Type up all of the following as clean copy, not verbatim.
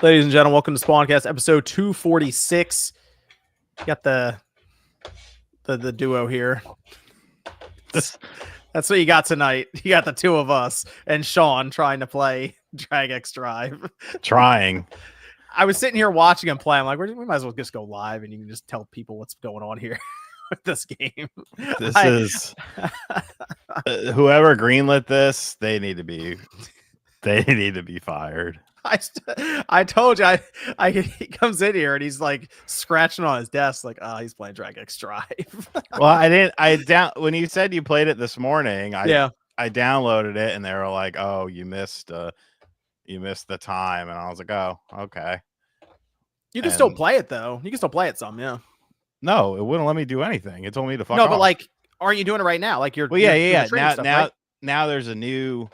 Ladies and gentlemen, welcome to Spawncast episode 246. Got the duo here. That's what you got tonight. You got the two of us and Sean trying to play Drag X Drive. Trying. I was sitting here watching him play. I'm like, we might as well just go live and you can just tell people what's going on here with this game. This is whoever greenlit this. They need to be fired. I told you, he comes in here and he's like scratching on his desk, like, oh, he's playing Drag X Drive. Well, when you said you played it this morning, I downloaded it and they were like, oh, you missed the time, and I was like, oh, okay. You can still play it though. You can still play it some, yeah. No, it wouldn't let me do anything. It told me to fuck off. No, but like, aren't you doing it right now? Like you're yeah. Now Now there's a new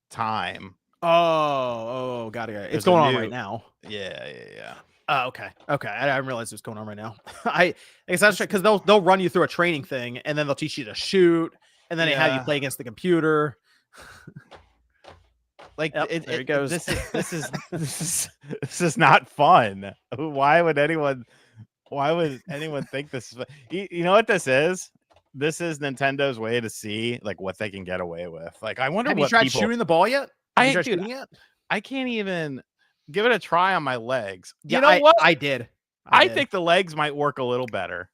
time. Oh, got it. It's going on right now. Yeah. Okay. I didn't realize it was going on right now. I guess that's because they'll run you through a training thing, and then they'll teach you to shoot, and then they have you play against the computer. Like, there it goes. This is not fun. Why would anyone think this is fun? You know what this is? This is Nintendo's way to see like what they can get away with. Like, I wonder. Have you tried shooting the ball yet? I can't even give it a try on my legs. Yeah, you know what? I did. I think the legs might work a little better.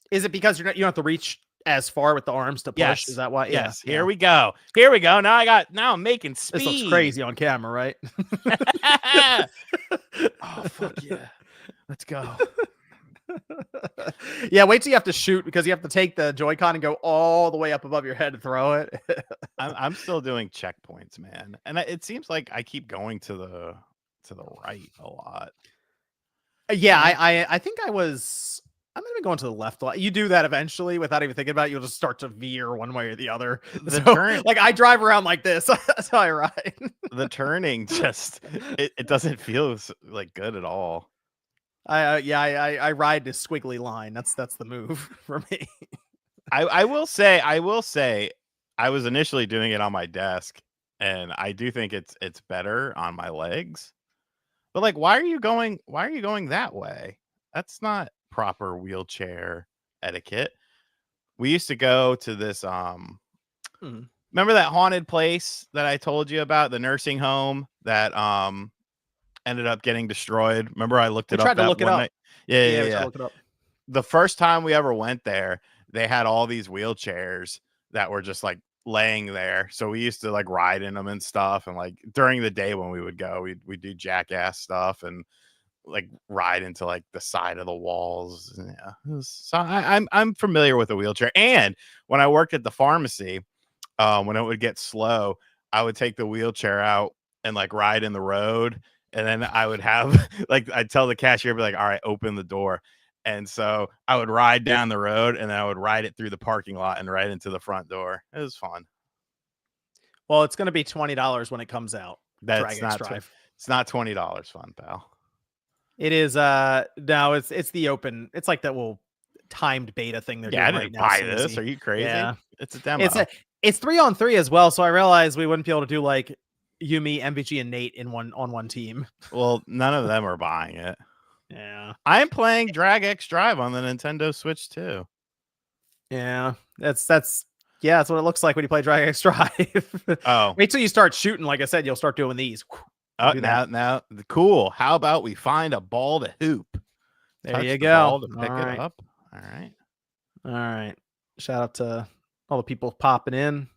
Is it because you don't have to reach as far with the arms to push? Yes. Is that why? Yes. Yeah. Here we go. Now I'm making speed. This looks crazy on camera, right? Oh fuck yeah! Let's go. Yeah, wait till you have to shoot, because you have to take the Joy-Con and go all the way up above your head to throw it. I'm still doing checkpoints, man, and it seems like I keep going to the right a lot. Yeah, I think I'm gonna be going to the left. You do that eventually without even thinking about it. You'll just start to veer one way or the other. Like I drive around like this. That's how I ride. The turning just it doesn't feel like good at all. I ride this squiggly line. That's the move for me. I will say I was initially doing it on my desk, and I do think it's better on my legs. But like, why are you going that way? That's not proper wheelchair etiquette. We used to go to this remember that haunted place that I told you about, the nursing home that ended up getting destroyed. Remember, I looked it up that one night. Yeah. Look it up. The first time we ever went there, they had all these wheelchairs that were just like laying there. So we used to like ride in them and stuff. And like during the day when we would go, we'd do jackass stuff and like ride into like the side of the walls. Yeah. So I'm familiar with a wheelchair. And when I worked at the pharmacy, when it would get slow, I would take the wheelchair out and like ride in the road. And then I would have like, I'd tell the cashier, be like, all right, open the door. And so I would ride down the road, and then I would ride it through the parking lot and right into the front door. It was fun. Well, it's going to be $20 when it comes out. It's not $20 fun, pal. It is. No, it's the open. It's like that little timed beta thing they're doing I didn't right now. buy this. Are you crazy? Yeah. It's a demo. It's 3-on-3 as well. So I realized we wouldn't be able to do like Yumi, MVG, and Nate on one team. Well, none of them are buying it. Yeah, I'm playing Drag X Drive on the Nintendo Switch too. Yeah, that's what it looks like when you play Drag X Drive. Oh, wait till you start shooting. Like I said, you'll start doing these. Oh, now, cool. How about we find a ball to hoop? There you go. To pick it up. All right. Shout out to all the people popping in.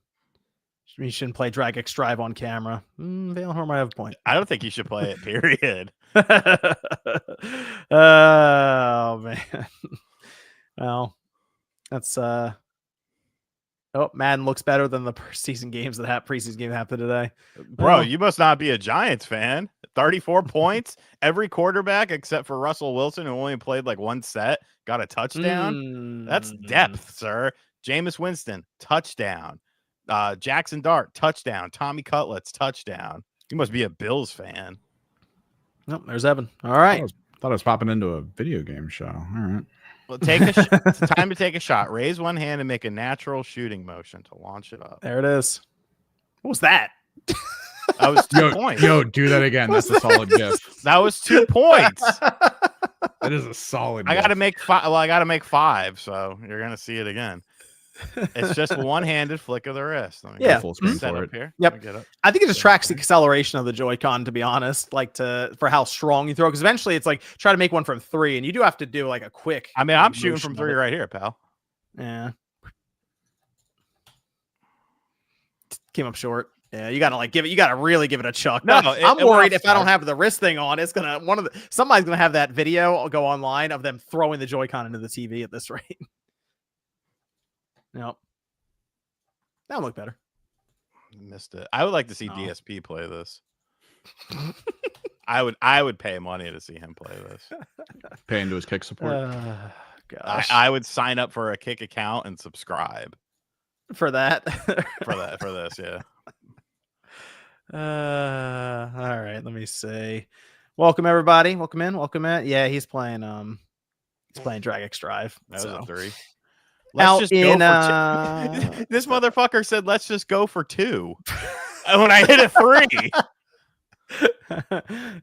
You shouldn't play Drag X Drive on camera. Valenhorn might have a point. I don't think you should play it, period. Oh, man. Well, that's Madden looks better than the preseason games that happened today. Bro, you must not be a Giants fan. 34 points. Every quarterback except for Russell Wilson, who only played like one set, got a touchdown. That's depth, sir. Jameis Winston, touchdown. Jackson Dart, touchdown. Tommy Cutlets, touchdown. You must be a Bills fan. Nope, there's Evan. All right. Thought I was popping into a video game show. All right. Well, it's time to take a shot. Raise one hand and make a natural shooting motion to launch it up. There it is. What was that? That was 2 points. Yo, do that again. That's a solid gift. That was 2 points. That is a solid. I got to make 5. Well, I got to make 5, so you're gonna see it again. It's just one-handed flick of the wrist. Let me Yeah. Full screen set for up it. here. Yep. Get up. I think it just tracks the acceleration of the Joy-Con, to be honest, like for how strong you throw. Because eventually it's like try to make one from 3, and you do have to do like a quick. I mean, I'm shooting motion from of 3 it. right here, pal. Yeah. Came up short. Yeah, you gotta really give it a chuck. No, I'm it went worried if I don't offside. have the wrist thing on, it's gonna somebody's gonna have that video go online of them throwing the Joy-Con into the TV at this rate. Nope. That would look better. Missed it. I would like to see Oh. DSP play this. I would pay money to see him play this. Pay into his kick support. Gosh. I would sign up for a Kick account and subscribe For that. for this. Yeah. All right, let me see. Welcome everybody. Welcome in. Yeah, he's playing Drag X Drive. That was So. a 3. Out Let's just in, go for 2. This motherfucker said, "Let's just go for 2." And when I hit a 3,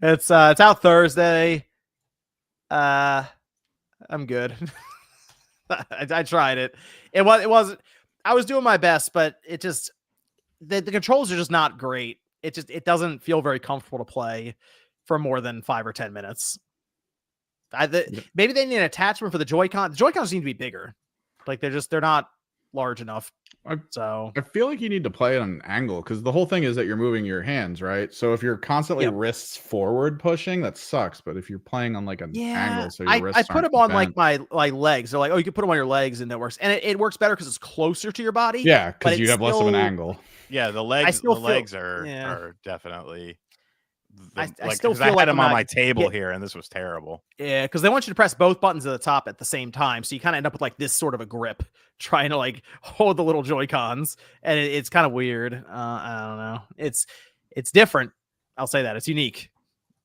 it's out Thursday. I'm good. I tried it. It wasn't. I was doing my best, but it just the controls are just not great. It doesn't feel very comfortable to play for more than 5 or 10 minutes. Maybe they need an attachment for the Joy-Con. The Joy-Cons need to be bigger. Like they're not large enough. So I feel like you need to play it on an angle because the whole thing is that you're moving your hands, right? So if you're constantly wrists forward pushing, that sucks. But if you're playing on like an angle, so your wrists I put aren't them on bent. like my legs. They're like, oh, you can put them on your legs, and that works. And it works better because it's closer to your body. Yeah, because but you it's have less of an still- angle. yeah, the legs. still The feel- legs yeah. are definitely. I Like, still 'cause feel I had like them I'm on not my table get- here, and this was terrible. Yeah, because they want you to press both buttons at the top at the same time, so you kind of end up with like this sort of a grip, trying to like hold the little Joy-Cons, and it's kind of weird. I don't know. It's different. I'll say that it's unique. Hey,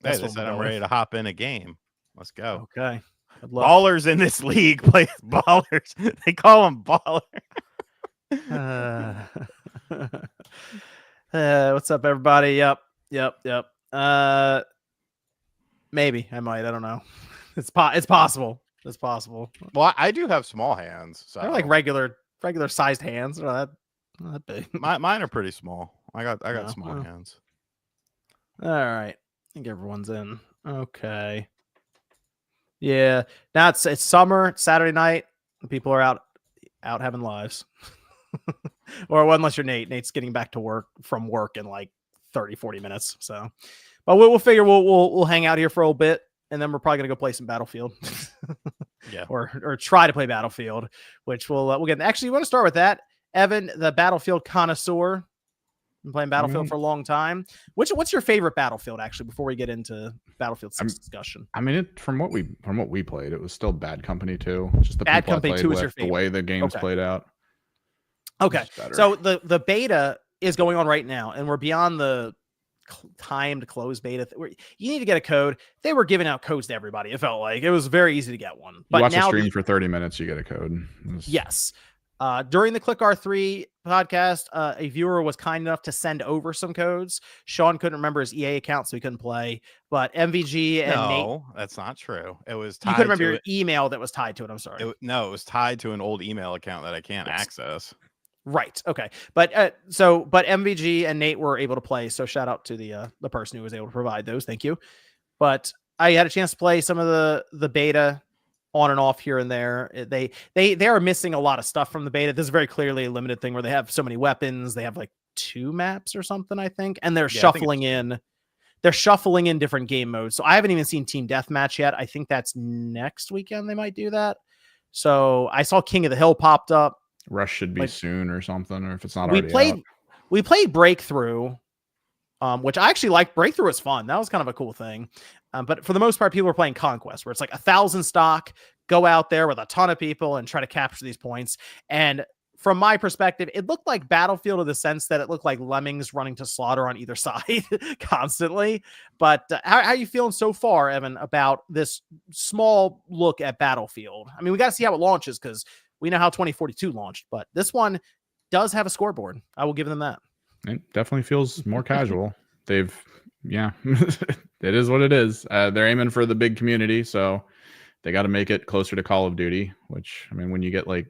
That's they what said we'll I'm go ready to hop in a game. Let's go. Okay. Good luck. Ballers in this league play ballers. They call them baller. What's up, everybody? Yep. Maybe I might. I don't know. It's possible. It's possible. Well, I do have small hands, so They're like regular sized hands. They're not that big. mine are pretty small. I got Oh, small well. hands. All right. I think everyone's in. Okay. Yeah. Now it's summer. It's Saturday night. People are out having lives. Or unless you're Nate. Nate's getting back to work from work in like 30-40 minutes. So, but we'll figure we'll hang out here for a little bit, and then we're probably gonna go play some Battlefield. Yeah. Or try to play Battlefield, which we'll get. Actually, you want to start with that, Evan, the Battlefield connoisseur. Been playing Battlefield for a long time. What's your favorite Battlefield, actually, before we get into Battlefield 6 discussion? I mean, from what we played, it was still Bad Company 2. Just the Bad people I Company played 2 is with, your the favorite. way the games Okay. played out. Okay, was better. so the beta is going on right now, and we're beyond the timed close beta. You need to get a code. They were giving out codes to everybody. It felt like it was very easy to get one. But You watch a now stream for 30 minutes, you get a code. yes. During the Click R3 podcast, a viewer was kind enough to send over some codes. Sean couldn't remember his EA account, so he couldn't play. But MVG and Nate, No, that's not true. It was you tied couldn't remember to your email that was tied to it. I'm sorry. it was tied to an old email account that I can't access. Right. Okay. But MVG and Nate were able to play. So shout out to the person who was able to provide those. Thank you. But I had a chance to play some of the beta on and off here and there. They are missing a lot of stuff from the beta. This is very clearly a limited thing where they have so many weapons. They have like 2 maps or something, I think, and they're shuffling in. They're shuffling in different game modes. So I haven't even seen Team Deathmatch yet. I think that's next weekend they might do that. So I saw King of the Hill popped up. Rush should be Like, soon or something, or if it's not we already played out. we played Breakthrough, which I actually liked. Breakthrough was fun. That was kind of a cool thing. But for the most part, people were playing Conquest, where it's like 1,000 stock, go out there with a ton of people and try to capture these points. And from my perspective, it looked like Battlefield in the sense that it looked like lemmings running to slaughter on either side constantly. But how are you feeling so far, Evan, about this small look at Battlefield? I mean, we got to see how it launches because we know how 2042 launched, but this one does have a scoreboard. I will give them that. It definitely feels more casual. it is what it is. They're aiming for the big community, so they got to make it closer to Call of Duty, which, I mean, when you get like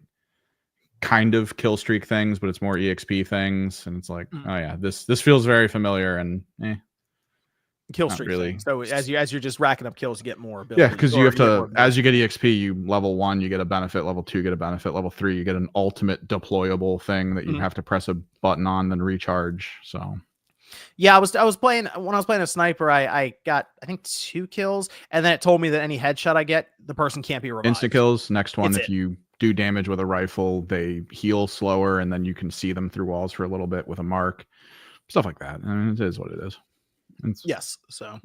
kind of kill streak things, but it's more EXP things, and it's like, oh yeah, this feels very familiar, and kill streak really. Thing. So as you're just racking up kills, you get more ability. Yeah, because you have to, as you get EXP, you level 1, you get a benefit, level 2, you get a benefit, level 3, you get an ultimate deployable thing that you have to press a button on, then recharge. So yeah, I was playing a sniper, I got, I think, 2 kills, and then it told me that any headshot I get, the person can't be revived. Instant kills. Next one, if you do damage with a rifle, they heal slower, and then you can see them through walls for a little bit with a mark. Stuff like that. I mean, it is what it is. Yes, so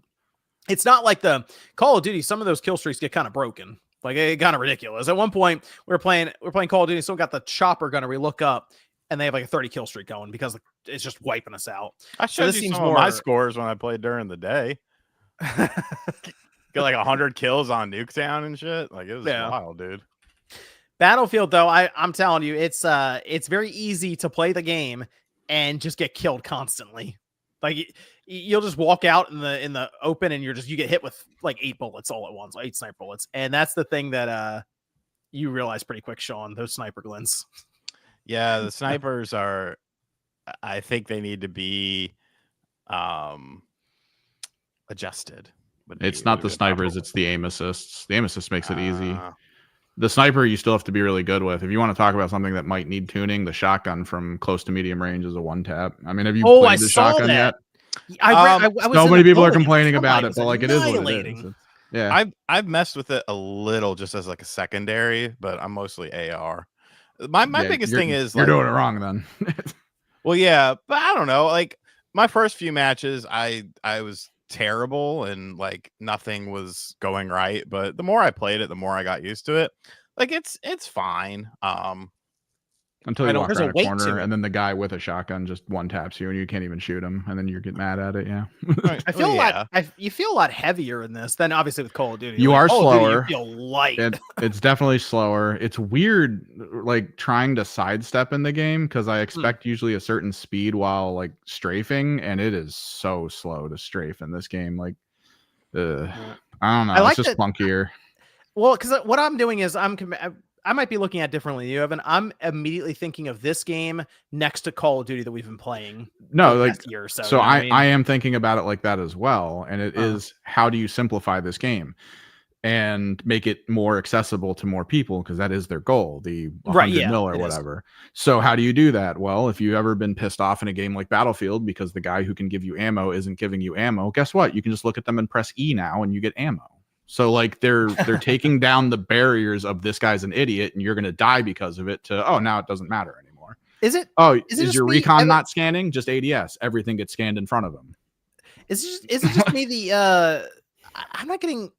it's not like the Call of Duty. Some of those kill streaks get kind of broken, like it kind of ridiculous. At one point, we're playing Call of Duty. Still got the chopper gunner. We look up, and they have like a 30 kill streak going because it's just wiping us out. I showed you some of my scores when I played during the day. Get like 100 kills on Nuketown and shit. Like, it was wild, dude. Battlefield, though, I'm telling you, it's very easy to play the game and just get killed constantly. Like, you'll just walk out in the open, and you get hit with like 8 bullets all at once, 8 sniper bullets, and that's the thing that you realize pretty quick, Sean. Those sniper glints. Yeah, the snipers are. I think they need to be adjusted. It's not the snipers; it's the aim assists. The aim assist makes it easy. The sniper you still have to be really good with. If you want to talk about something that might need tuning, the shotgun from close to medium range is a 1-tap. I mean, have you played the shotgun yet? So many people are complaining about it, but like, it is what it is. Yeah, I've messed with it a little just as like a secondary, but I'm mostly AR. My biggest thing is you're doing it wrong then. Well, yeah, but I don't know. Like, my first few matches, I was terrible and like nothing was going right, but the more I played it, the more I got used to it. Like, it's fine. Until you walk around a corner and then the guy with a shotgun just 1-taps you and you can't even shoot him, and then you get mad at it. Yeah. I feel you feel a lot heavier in this than obviously with Call of Duty. You are slower. You feel light. It's definitely slower. It's weird, like, trying to sidestep in the game, because I expect usually a certain speed while like strafing, and it is so slow to strafe in this game. Like, I don't know. It's just clunkier. Well, because what I'm doing is I might be looking at it differently than you, Evan. I'm immediately thinking of this game next to Call of Duty that we've been playing. No, like, last year or so. So I am thinking about it like that as well. And it is, how do you simplify this game and make it more accessible to more people? Because that is their goal, the 100 mil or whatever. So how do you do that? Well, if you've ever been pissed off in a game like Battlefield because the guy who can give you ammo isn't giving you ammo, guess what? You can just look at them and press E now and you get ammo. So like, they're taking down the barriers of this guy's an idiot and you're going to die because of it, to, oh, now it doesn't matter anymore. Is it? Oh, is your recon not scanning? Just ADS. Everything gets scanned in front of them. Is it just me? I'm not getting.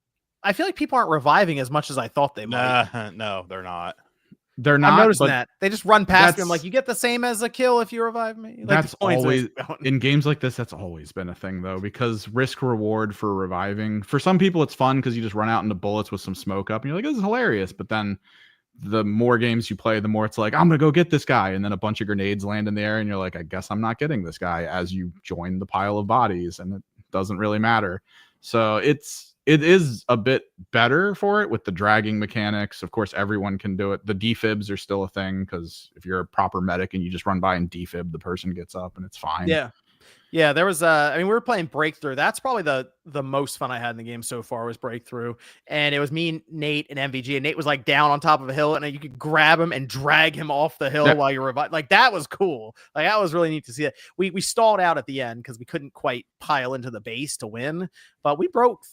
I feel like people aren't reviving as much as I thought they might. No, they're not. They're not. I'm noticing that they just run past me. I'm like, you get the same as a kill if you revive me. Like, that's always in games like this. That's always been a thing, though, because risk reward for reviving. For some people, it's fun because you just run out into bullets with some smoke up, and you're like, this is hilarious. But then the more games you play, the more it's like, I'm gonna go get this guy, and then a bunch of grenades land in the air, and you're like, I guess I'm not getting this guy. As you join the pile of bodies, and it doesn't really matter. So it is a bit better for it with the dragging mechanics. Of course, everyone can do it. The defibs are still a thing, because if you're a proper medic and you just run by and defib, the person gets up and it's fine. Yeah, there was I mean, we were playing Breakthrough. That's probably the most fun I had in the game so far, was Breakthrough. And it was me, Nate, and MVG. And Nate was like down on top of a hill, and you could grab him and drag him off the hill while you're revived. Like, that was cool. Like, that was really neat to see it. We stalled out at the end because we couldn't quite pile into the base to win, but we broke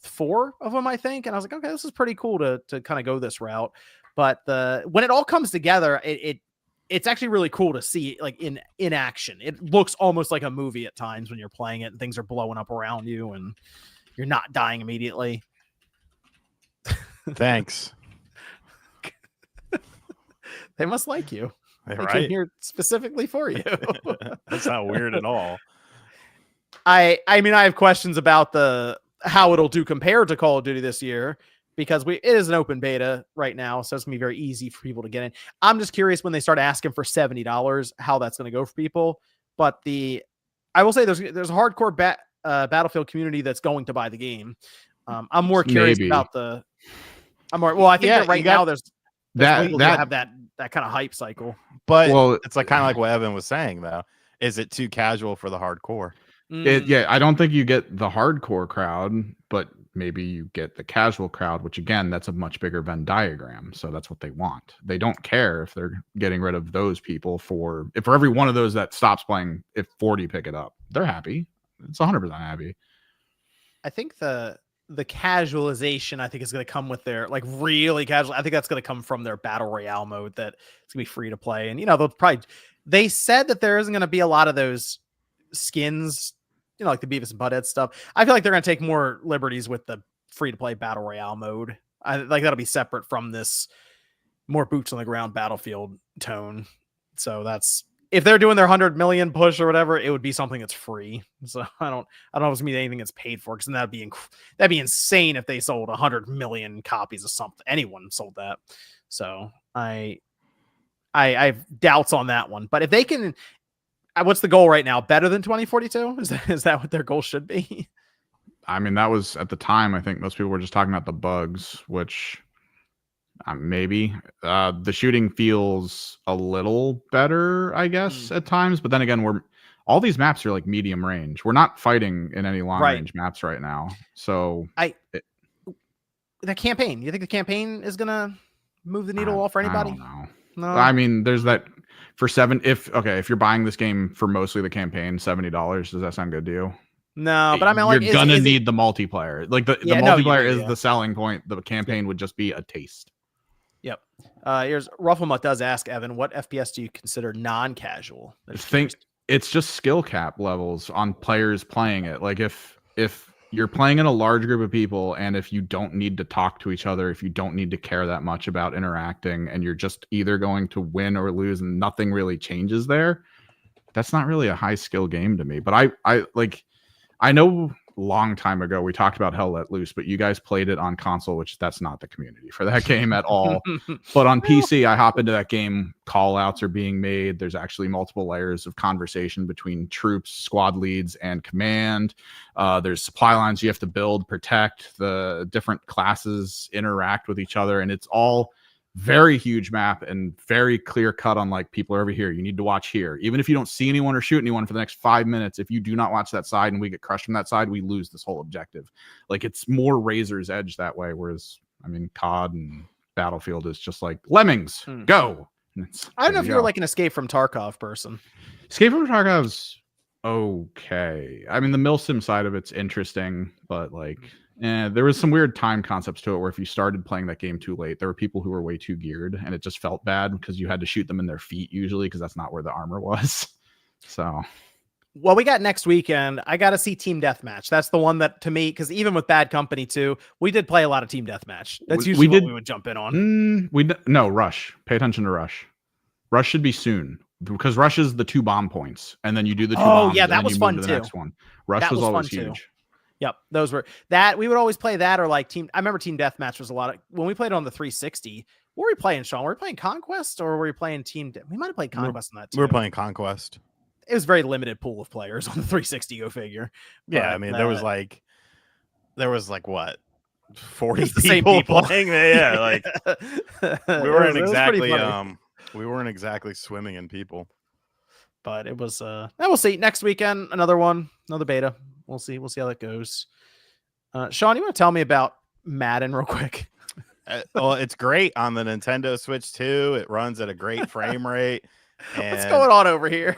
4 of them, I think. And I was like, okay, this is pretty cool to kind of go this route. But when it all comes together, it's actually really cool to see, like, in action. It looks almost like a movie at times when you're playing it and things are blowing up around you and you're not dying immediately. Thanks. They must like you. They right? came here specifically for you. That's not weird at all. I mean, I have questions about how it'll do compared to Call of Duty this year, because it is an open beta right now, so it's gonna be very easy for people to get in. I'm just curious when they start asking for $70, how that's gonna go for people. But the I will say there's a hardcore Battlefield community that's going to buy the game. I'm more curious about the. I think that right now there's people that have that kind of hype cycle. But it's like kind of like what Evan was saying though. Is it too casual for the hardcore? I don't think you get the hardcore crowd, but maybe you get the casual crowd, which again, that's a much bigger Venn diagram. So that's what they want. They don't care if they're getting rid of those people for every one of those that stops playing, if 40 pick it up, they're happy. It's 100% happy. I think the casualization, I think, is going to come with their like really casual. I think that's going to come from their battle royale mode that it's going to be free to play. And, they said that there isn't going to be a lot of those skins, like the Beavis and Butthead stuff. I feel like they're going to take more liberties with the free to play battle royale mode. I like that'll be separate from this more boots on the ground Battlefield tone. So that's, if they're doing their 100 million push or whatever, it would be something that's free. So I don't know if it's gonna be anything that's paid for, because then that'd be insane if they sold 100 million copies of something. Anyone sold that. So I have doubts on that one. But if they can, what's the goal right now? Better than 2042? Is that what their goal should be? I mean, that was at the time. I think most people were just talking about the bugs, which maybe the shooting feels a little better, I guess, at times. But then again, all these maps are like medium range. We're not fighting in any long range maps right now. So the campaign. You think the campaign is gonna move the needle for anybody? I don't know. No. I mean, there's that for if you're buying this game for mostly the campaign, $70. Does that sound good to you? No, but I mean, you're gonna need the multiplayer. Like the multiplayer is the selling point. The campaign would just be a taste. Yep. Here's Rufflemut does ask, Evan, what FPS do you consider non-casual? It's just skill cap levels on players playing it. Like if you're playing in a large group of people, and if you don't need to talk to each other, if you don't need to care that much about interacting, and you're just either going to win or lose and nothing really changes there, that's not really a high skill game to me. But I know a long time ago we talked about Hell Let Loose, but you guys played it on console, which that's not the community for that game at all. But on PC, I hop into that game, call outs are being made. There's actually multiple layers of conversation between troops, squad leads, and command. There's supply lines you have to build, protect. The different classes interact with each other, and it's all very huge map and very clear cut on like, people are over here, you need to watch here. Even if you don't see anyone or shoot anyone for the next 5 minutes, if you do not watch that side and we get crushed from that side, we lose this whole objective. Like, it's more razor's edge that way. Whereas, I mean, COD and Battlefield is just like lemmings, go. I don't know if you're like an Escape from Tarkov person. Escape from Tarkov's okay. I mean, the milsim side of it's interesting, but like, there was some weird time concepts to it where if you started playing that game too late, there were people who were way too geared, and it just felt bad because you had to shoot them in their feet usually, because that's not where the armor was. So, well, we got next weekend. I got to see Team Deathmatch. That's the one that, to me, because even with Bad Company 2, we did play a lot of Team Deathmatch. That's usually what we would jump in on. No, Rush. Pay attention to Rush. Rush should be soon, because Rush is the 2 bomb points, and then you do the 2 bombs. Oh, yeah, that was fun too. The next one. Rush was always huge. Yep, those were that. We would always play that, or like Team. I remember Team Deathmatch was a lot of when we played it on the 360. What were we playing, Sean? Were we playing Conquest, or were we playing Team? We might have played Conquest on that too. We were playing Conquest. It was a very limited pool of players on the 360. Go figure. Yeah, but, I mean, there was like what, 40 people playing. Yeah, like we weren't exactly swimming in people. But it was. We'll see next weekend. Another beta. We'll see how that goes. Sean, you want to tell me about Madden real quick? Well, it's great on the Nintendo Switch too. It runs at a great frame rate. And what's going on over here?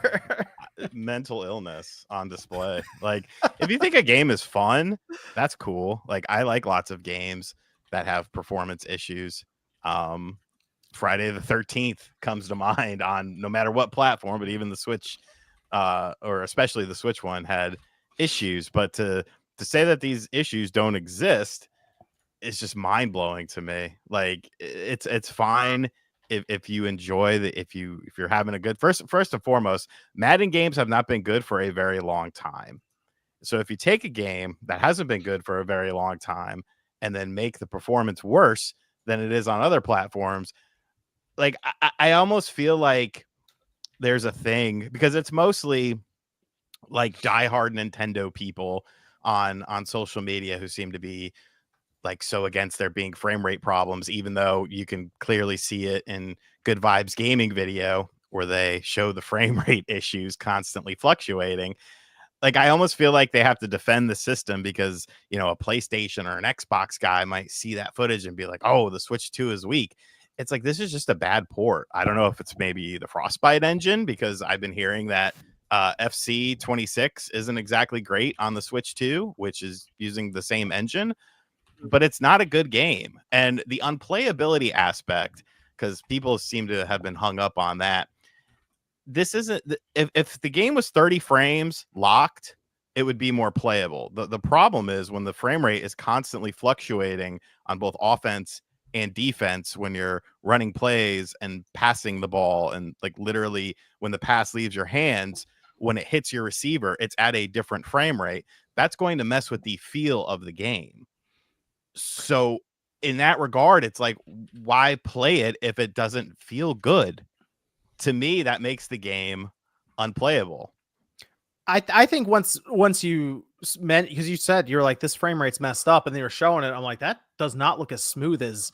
Mental illness on display. Like, if you think a game is fun, that's cool. Like, I like lots of games that have performance issues. Friday the 13th comes to mind on no matter what platform, but even the Switch, or especially the Switch one, had issues. But to say that these issues don't exist is just mind-blowing to me. Like, it's fine if you enjoy if you're having a good first and foremost, Madden games have not been good for a very long time. So if you take a game that hasn't been good for a very long time and then make the performance worse than it is on other platforms, like I almost feel like there's a thing, because it's mostly like diehard Nintendo people on social media who seem to be like so against there being frame rate problems, even though you can clearly see it in Good Vibes Gaming video where they show the frame rate issues constantly fluctuating. Like, I almost feel like they have to defend the system because, you know, a PlayStation or an Xbox guy might see that footage and be like, oh, the Switch 2 is weak. It's like, this is just a bad port. I don't know if it's maybe the Frostbite engine, because I've been hearing that FC 26 isn't exactly great on the Switch 2, which is using the same engine, but it's not a good game. And the unplayability aspect, because people seem to have been hung up on that. This isn't, if the game was 30 frames locked, it would be more playable. The problem is when the frame rate is constantly fluctuating on both offense and defense, when you're running plays and passing the ball, and like literally when the pass leaves your hands, when it hits your receiver, it's at a different frame rate. That's going to mess with the feel of the game. So in that regard, it's like, why play it if it doesn't feel good? To me, that makes the game unplayable. I think once you meant, because you said you're like, this frame rate's messed up, and they were showing it, I'm like, that does not look as smooth as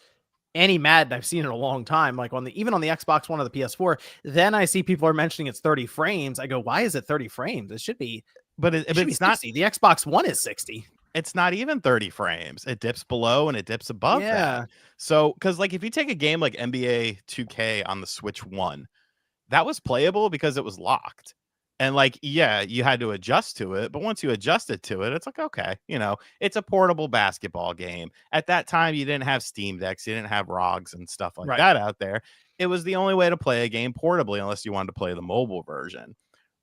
any Madden I've seen in a long time. Like even on the Xbox One or the PS4, then I see people are mentioning it's 30 frames. I go, why is it 30 frames? It should be, but it's not. The Xbox One is 60. It's not even 30 frames. It dips below and it dips above that. So, because like if you take a game like NBA 2K on the Switch 1, that was playable because it was locked. And like, yeah, you had to adjust to it. But once you adjusted to it, it's like, okay, you know, it's a portable basketball game. At that time, you didn't have Steam Decks. You didn't have ROGs and stuff like that out there. It was the only way to play a game portably, unless you wanted to play the mobile version.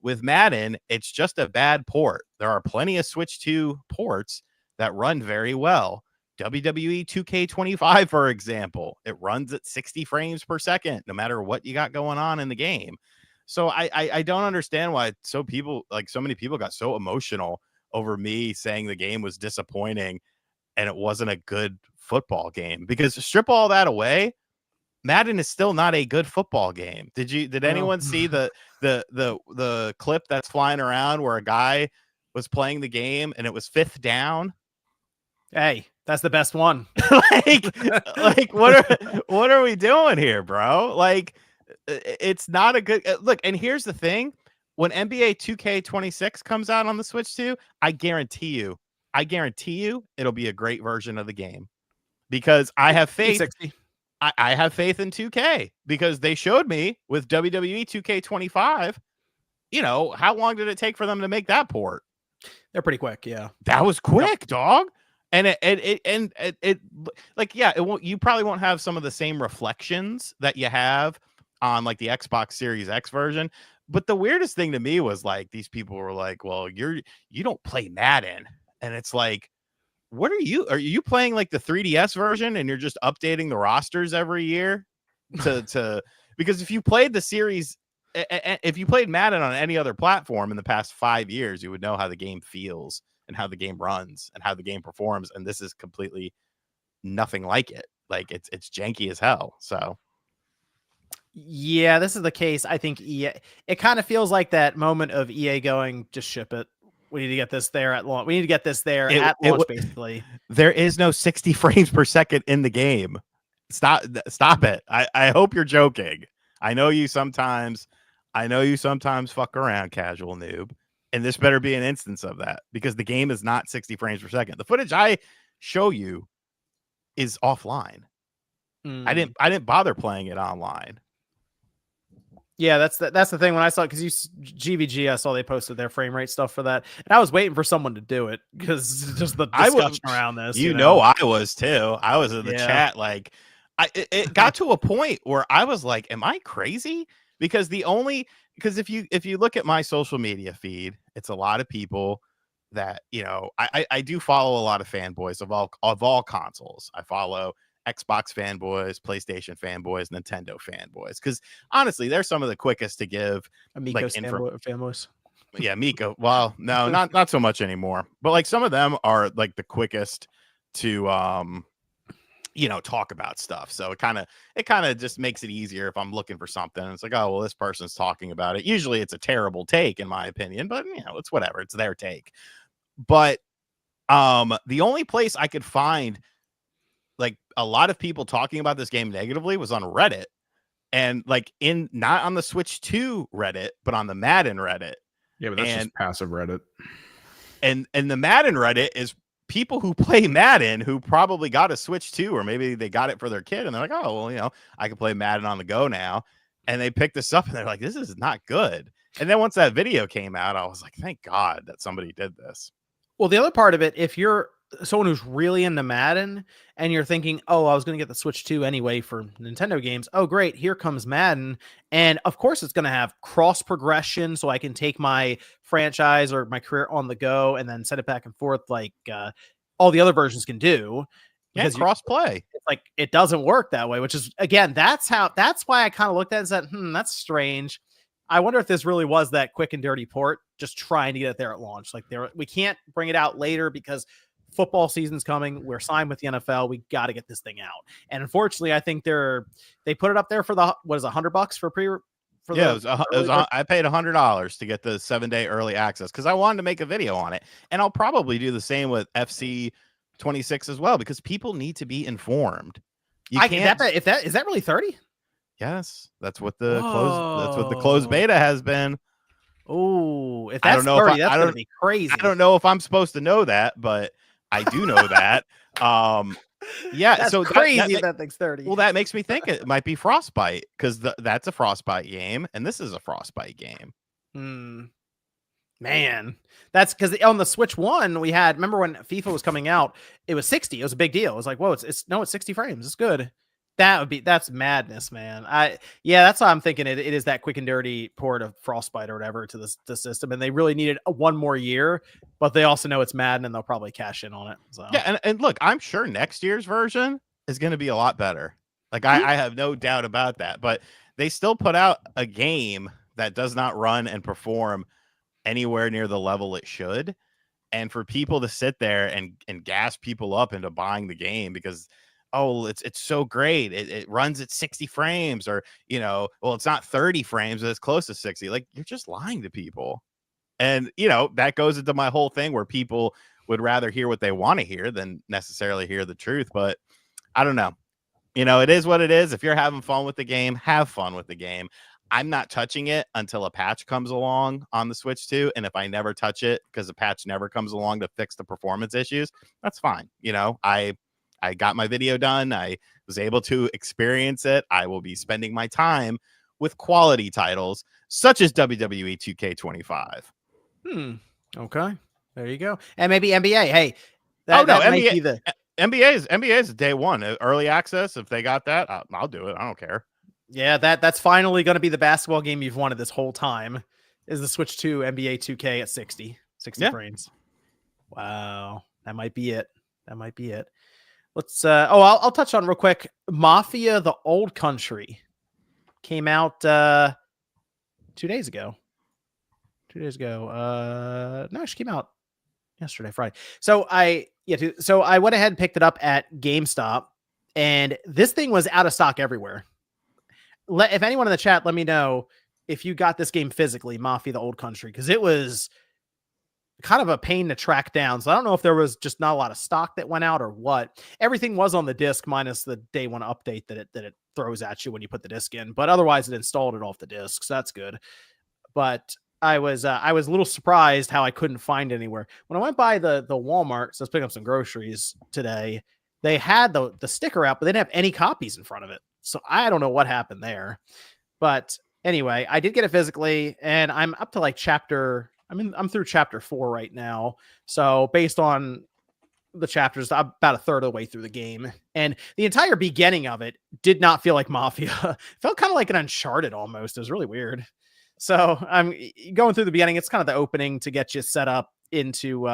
With Madden, it's just a bad port. There are plenty of Switch 2 ports that run very well. WWE 2K25, for example, it runs at 60 frames per second, no matter what you got going on in the game. So I don't understand why so many people got so emotional over me saying the game was disappointing and it wasn't a good football game, because strip all that away, Madden is still not a good football game. Did anyone see the clip that's flying around where a guy was playing the game and it was 5th down? Hey, that's the best one. like what are we doing here, bro? Like, it's not a good look. And here's the thing: when NBA 2K26 comes out on the Switch 2, I guarantee you it'll be a great version of the game, because I have faith. I have faith in 2K, because they showed me with WWE 2K25. You know, how long did it take for them to make that port? They're pretty quick. Yeah, that was quick, dog. And it like, yeah, it won't. You probably won't have some of the same reflections that you have on like the Xbox Series X version. But the weirdest thing to me was like, these people were like, well, you don't play Madden. And it's like, what are you playing like the 3DS version and you're just updating the rosters every year to because if you played the series, if you played Madden on any other platform in the past 5 years, you would know how the game feels and how the game runs and how the game performs. And this is completely nothing like it. Like, it's janky as hell. So yeah, this is the case. I think EA, it kind of feels like that moment of EA going, just ship it. We need to get this there at launch. We need to get this there at launch, basically. There is no 60 frames per second in the game. Stop it. I hope you're joking. I know you sometimes fuck around, casual noob. And this better be an instance of that, because the game is not 60 frames per second. The footage I show you is offline. I didn't bother playing it online. Yeah, that's the thing. When I saw it, because GVG, I saw they posted their frame rate stuff for that, and I was waiting for someone to do it, because just the discussion around this. You know, I was too. I was in the chat, like, it got to a point where I was like, "Am I crazy?" Because if you look at my social media feed, it's a lot of people that, you know, I do follow a lot of fanboys of all consoles. I follow Xbox fanboys, PlayStation fanboys, Nintendo fanboys, because honestly, they're some of the quickest to give Amigos fanboys. Yeah, Miko. Well, no, not so much anymore. But like, some of them are like the quickest to talk about stuff. So it kind of just makes it easier if I'm looking for something. It's like, oh, well, this person's talking about it. Usually it's a terrible take in my opinion, but it's whatever. It's their take. But the only place I could find like a lot of people talking about this game negatively was on Reddit, and like not on the Switch 2 Reddit, but on the Madden Reddit. Yeah, but that's just passive Reddit. And the Madden Reddit is people who play Madden who probably got a Switch 2, or maybe they got it for their kid and they're like, oh, well, I can play Madden on the go now. And they picked this up and they're like, this is not good. And then once that video came out, I was like, thank God that somebody did this. Well, the other part of it, if you're someone who's really into Madden and you're thinking, oh, I was going to get the Switch 2 anyway for Nintendo games. Oh, great. Here comes Madden. And of course, it's going to have cross progression. So I can take my franchise or my career on the go and then send it back and forth like all the other versions can do. Yeah, cross play. It's like it doesn't work that way, which is, again, that's why I kind of looked at it and said, that's strange. I wonder if this really was that quick and dirty port, just trying to get it there at launch. Like we can't bring it out later because football season's coming. We're signed with the NFL. We got to get this thing out. And unfortunately, I think they put it up there for $100 for pre. I paid $100 to get the 7-day early access because I wanted to make a video on it, and I'll probably do the same with FC 26 as well because people need to be informed. Is that really 30? Yes, that's what the closed beta has been. Oh, if that's 30, that's going to be crazy. I don't know if I'm supposed to know that, but I do know that. Yeah, that's so crazy that thing's 30. Well, that makes me think it might be Frostbite because that's a Frostbite game, and this is a Frostbite game. Man, that's because on the Switch 1 we had. Remember when FIFA was coming out? It was 60. It was a big deal. It was like, whoa, it's 60 frames. It's good. That's madness, man. That's why I'm thinking it is that quick and dirty port of Frostbite or whatever to the system, and they really needed one more year, but they also know it's Madden and they'll probably cash in on it. So yeah, and look, I'm sure next year's version is going to be a lot better. Like I have no doubt about that, but they still put out a game that does not run and perform anywhere near the level it should, and for people to sit there and gas people up into buying the game because it's so great. It runs at 60 frames or, it's not 30 frames, but it's close to 60. Like, you're just lying to people. And, that goes into my whole thing where people would rather hear what they want to hear than necessarily hear the truth. But I don't know. It is what it is. If you're having fun with the game, have fun with the game. I'm not touching it until a patch comes along on the Switch 2. And if I never touch it because the patch never comes along to fix the performance issues, that's fine. I got my video done. I was able to experience it. I will be spending my time with quality titles such as WWE 2K25. Okay. There you go. And maybe NBA. Hey, NBA is day one. Early access. If they got that, I'll do it. I don't care. Yeah, that's finally going to be the basketball game you've wanted this whole time is the Switch 2 NBA 2K at 60 frames. Wow. That might be it. Let's I'll touch on real quick. Mafia: The Old Country came out 2 days ago. No, it came out yesterday, Friday. So I went ahead and picked it up at GameStop, and this thing was out of stock everywhere. If anyone in the chat, let me know if you got this game physically, Mafia: The Old Country, because it was kind of a pain to track down. So I don't know if there was just not a lot of stock that went out or what. Everything was on the disc minus the day one update that it throws at you when you put the disc in, but otherwise it installed it off the disc. So that's good. But I was a little surprised how I couldn't find it anywhere. When I went by the Walmart, so I was picking up some groceries today, they had the sticker out, but they didn't have any copies in front of it. So I don't know what happened there. But anyway, I did get it physically, and I'm up to like I'm through chapter 4 right now. So based on the chapters, I'm about a third of the way through the game. And the entire beginning of it did not feel like Mafia. It felt kind of like an Uncharted almost. It was really weird. So I'm going through the beginning. It's kind of the opening to get you set up into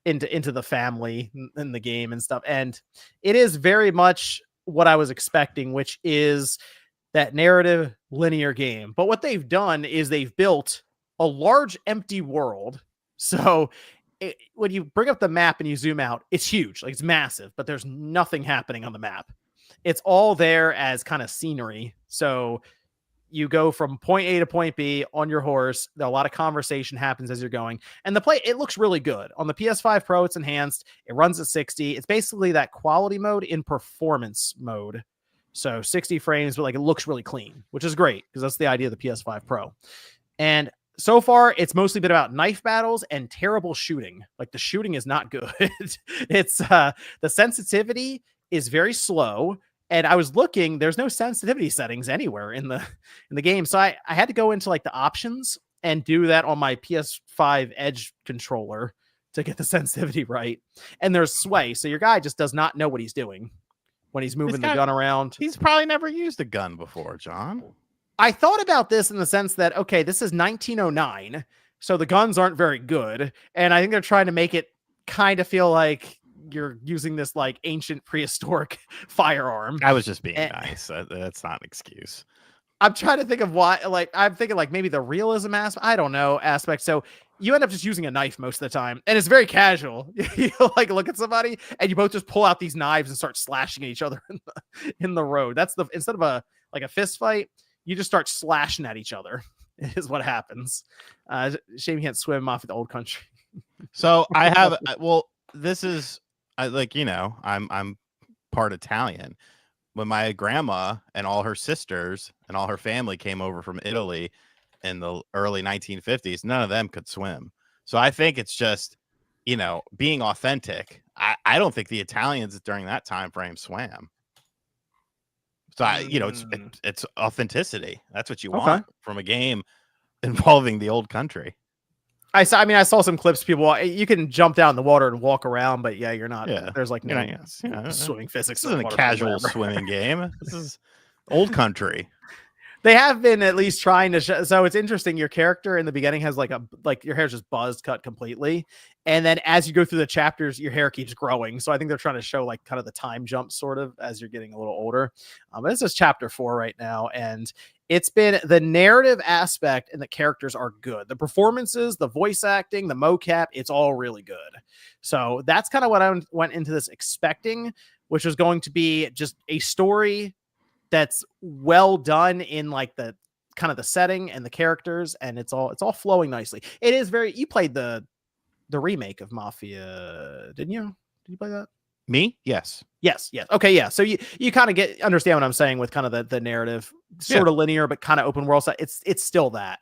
the family in the game and stuff. And it is very much what I was expecting, which is that narrative linear game. But what they've done is they've built a large empty world. So when you bring up the map and you zoom out, it's huge, like it's massive, but there's nothing happening on the map. It's all there as kind of scenery. So you go from point A to point B on your horse. A lot of conversation happens as you're going, and it looks really good on the PS5 Pro. It's enhanced. It runs at 60. It's basically that quality mode in performance mode. So 60 frames, but like it looks really clean, which is great because that's the idea of the PS5 Pro. And so far, it's mostly been about knife battles and terrible shooting. Like the shooting is not good. It's the sensitivity is very slow. And I was looking, there's no sensitivity settings anywhere in the game. So I had to go into like the options and do that on my PS5 Edge controller to get the sensitivity right. And there's sway. So your guy just does not know what he's doing when he's moving the gun around. He's probably never used a gun before, John. I thought about this in the sense that, okay, this is 1909. So the guns aren't very good. And I think they're trying to make it kind of feel like you're using this like ancient prehistoric firearm. I was just being nice. That's not an excuse. I'm trying to think of why, like, I'm thinking like maybe the realism aspect. I don't know aspect. So you end up just using a knife most of the time, and it's very casual. You like look at somebody and you both just pull out these knives and start slashing at each other in the road. That's instead of a fist fight, you just start slashing at each other is what happens. Shame you can't swim off at the old country. So I have, this is, I'm part Italian. When my grandma and all her sisters and all her family came over from Italy in the early 1950s, none of them could swim. So I think it's just, being authentic. I don't think the Italians during that time frame swam. So it's authenticity. That's what you want from a game involving the old country. I saw some clips. People, you can jump down in the water and walk around, but yeah, you're not. Yeah. There's like no swimming physics. This isn't a casual swimming game. This is old country. They have been at least trying to so it's interesting. Your character in the beginning has like your hair's just buzzed cut completely. And then as you go through the chapters, your hair keeps growing. So I think they're trying to show like kind of the time jump sort of as you're getting a little older. This is chapter 4 right now. And it's been the narrative aspect and the characters are good. The performances, the voice acting, the mocap, it's all really good. So that's kind of what I went into this expecting, which was going to be just a story that's well done in like the kind of the setting and the characters, and it's all flowing nicely. It is very. You played the remake of Mafia, didn't you? Did you play that? Me? Yes. Okay, yeah. So you kind of understand what I'm saying with kind of the narrative, sort of linear, but kind of open world side. It's still that.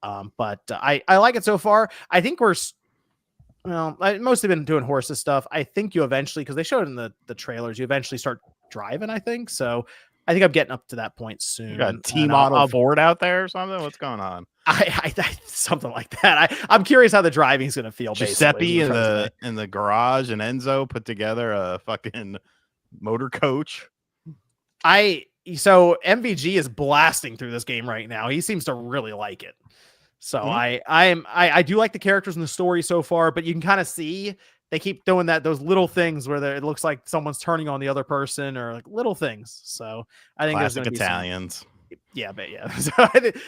But I like it so far. I think I've mostly been doing horses stuff. I think you eventually, because they showed it in the trailers, you eventually start driving, I think. So I think I'm getting up to that point soon. You got a T-model Ford out there or something? What's going on? I something like that. I'm curious how the driving is going to feel. Giuseppe in the garage and Enzo put together a fucking motor coach. So MVG is blasting through this game right now. He seems to really like it. So I do like the characters in the story so far, but you can kind of see they keep doing those little things where it looks like someone's turning on the other person or like little things. So I think classic Italians. But yeah. So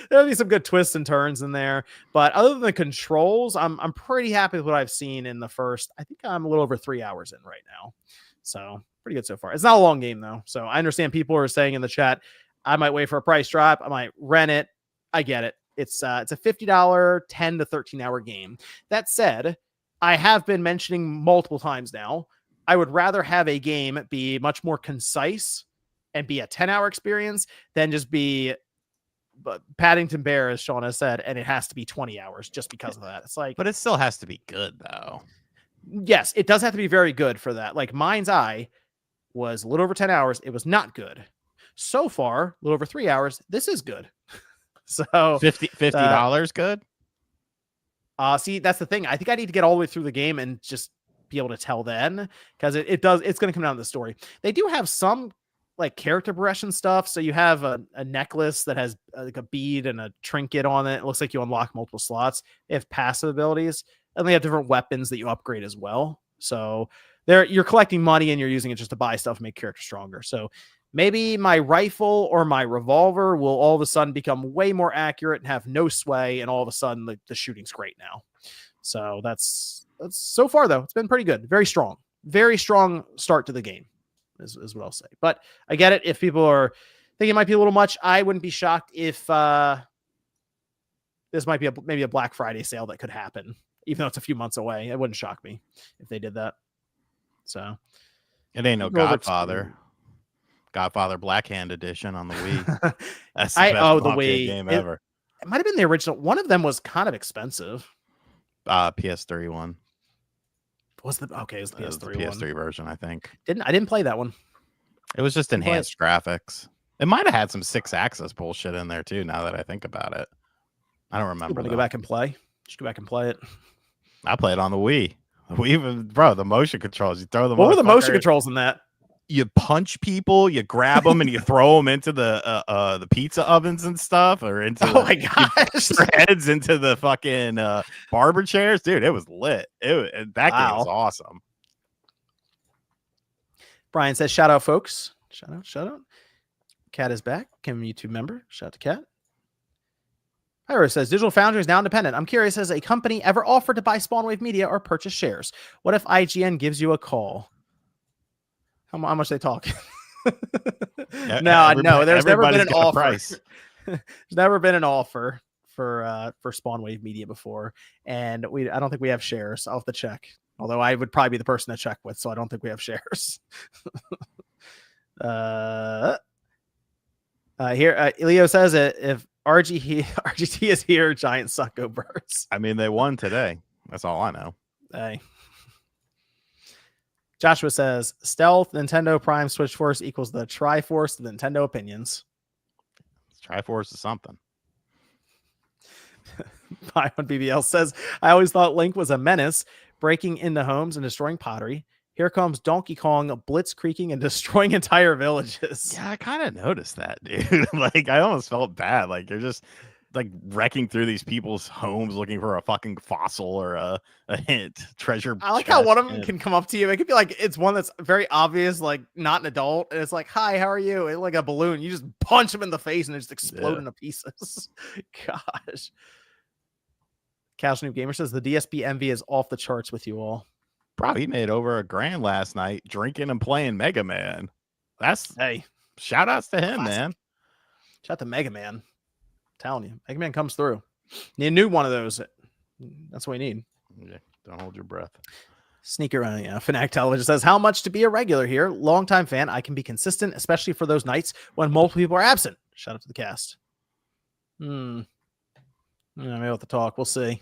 there'll be some good twists and turns in there. But other than the controls, I'm pretty happy with what I've seen in the first. I think I'm a little over 3 hours in right now. So pretty good so far. It's not a long game though. So I understand people are saying in the chat, I might wait for a price drop. I might rent it. I get it. It's a $50, 10 to 13 hour game. That said, I have been mentioning multiple times now, I would rather have a game be much more concise and be a 10-hour experience than just be Paddington Bear, as Sean has said, and it has to be 20 hours just because of that. It's like, but it still has to be good though. Yes, it does have to be very good for that. Like Mind's Eye was a little over 10 hours. It was not good. So far, a little over 3 hours. This is good. So $50 good. See, that's the thing. I think I need to get all the way through the game and just be able to tell then, because it's going to come down to the story. They do have some like character progression stuff. So you have a necklace that has like a bead and a trinket on it. It looks like you unlock multiple slots. They have passive abilities, and they have different weapons that you upgrade as well. So you're collecting money and you're using it just to buy stuff and make character stronger. So maybe my rifle or my revolver will all of a sudden become way more accurate and have no sway, and all of a sudden the shooting's great now. So that's so far though. It's been pretty good. Very strong start to the game is what I'll say. But I get it. If people are thinking it might be a little much, I wouldn't be shocked if this might be maybe a Black Friday sale that could happen, even though it's a few months away. It wouldn't shock me if they did that. So it ain't no Godfather. Godfather Black Hand Edition on the Wii. That's the best the Mafia game ever. It might have been the original. One of them was kind of expensive. PS3 one. It was the PS3 PS3 version, I think. I didn't play that one. It was just enhanced graphics. It might have had some 6-axis bullshit in there too, now that I think about it. I don't remember. Go back and play. Just go back and play it. I played on the Wii. The motion controls. You throw them. What were the motion controls in that? You punch people, you grab them, and you throw them into the pizza ovens and stuff, or into my gosh, their heads into the fucking barber chairs, dude. It was lit. That game was awesome. Brian says, "Shout out, folks! Shout out! Cat is back. Kim YouTube member. Shout out to Cat." Pyro says, "Digital Foundry is now independent. I'm curious, has a company ever offered to buy Spawnwave Media or purchase shares? What if IGN gives you a call? How much they talk?" No, there's never been an offer. There's never been an offer for Spawnwave Media before, and I don't think we have shares. I'll have to check. Although I would probably be the person to check with, so I don't think we have shares. Here, Leo says if RGT is here, Giants suck, go Birds. I mean, they won today. That's all I know. Hey. Joshua says, stealth, Nintendo Prime, Switch Force equals the Triforce of Nintendo opinions. Triforce is something. Buy on BBL says, I always thought Link was a menace, breaking into homes and destroying pottery. Here comes Donkey Kong blitzkrieging and destroying entire villages. Yeah, I kind of noticed that, dude. Like, I almost felt bad. Like, you're just like wrecking through these people's homes looking for a fucking fossil or a hint treasure. I like how one of them can come up to you. It could be like it's one that's very obvious, like not an adult, and it's like, "Hi, how are you?" It's like a balloon. You just punch them in the face and it just explode into pieces. Gosh. Casual Noob Gamer says the DSP envy is off the charts with you all. Bro, he made over $1,000 last night drinking and playing Mega Man. Hey, shout outs to him, man. Shout out to Mega Man. I'm telling you, Mega Man comes through. Need a new one of those. That's what we need. Yeah, don't hold your breath. Sneak around. Yeah. Fanatic Television says, how much to be a regular here? Longtime fan. I can be consistent, especially for those nights when multiple people are absent. Shout out to the cast. Maybe we'll have to talk. We'll see.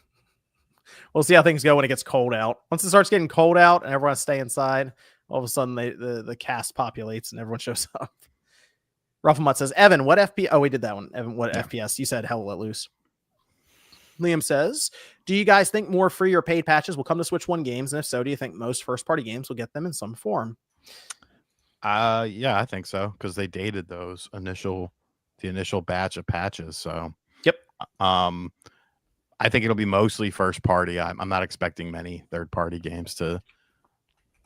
We'll see how things go when it gets cold out. Once it starts getting cold out and everyone has to stay inside, all of a sudden the cast populates and everyone shows up. Rufflemut says, Evan, what FPS? Oh, we did that one. Evan, what FPS? You said hell let loose. Liam says, do you guys think more free or paid patches will come to Switch 1 games? And if so, do you think most first-party games will get them in some form? Yeah, I think so, because they dated the initial batch of patches. So yep. I think it'll be mostly first party. I'm not expecting many third party games to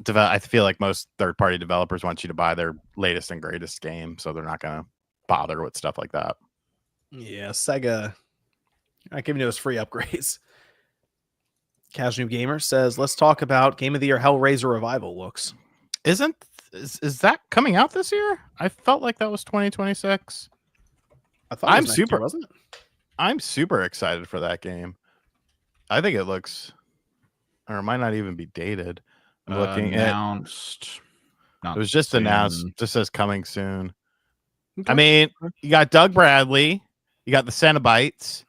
develop. I feel like most third party developers want you to buy their latest and greatest game, so they're not going to bother with stuff like that. Yeah, Sega. I giving you those free upgrades. Casual Gamer says, let's talk about Game of the Year Hellraiser Revival looks. Is that coming out this year? I felt like that was 2026. I thought it was next year, wasn't it? I'm super excited for that game. I think it looks, or it might not even be dated. I'm looking announced. It was just announced. Just says coming soon. Okay. I mean, you got Doug Bradley, you got the Cenobites,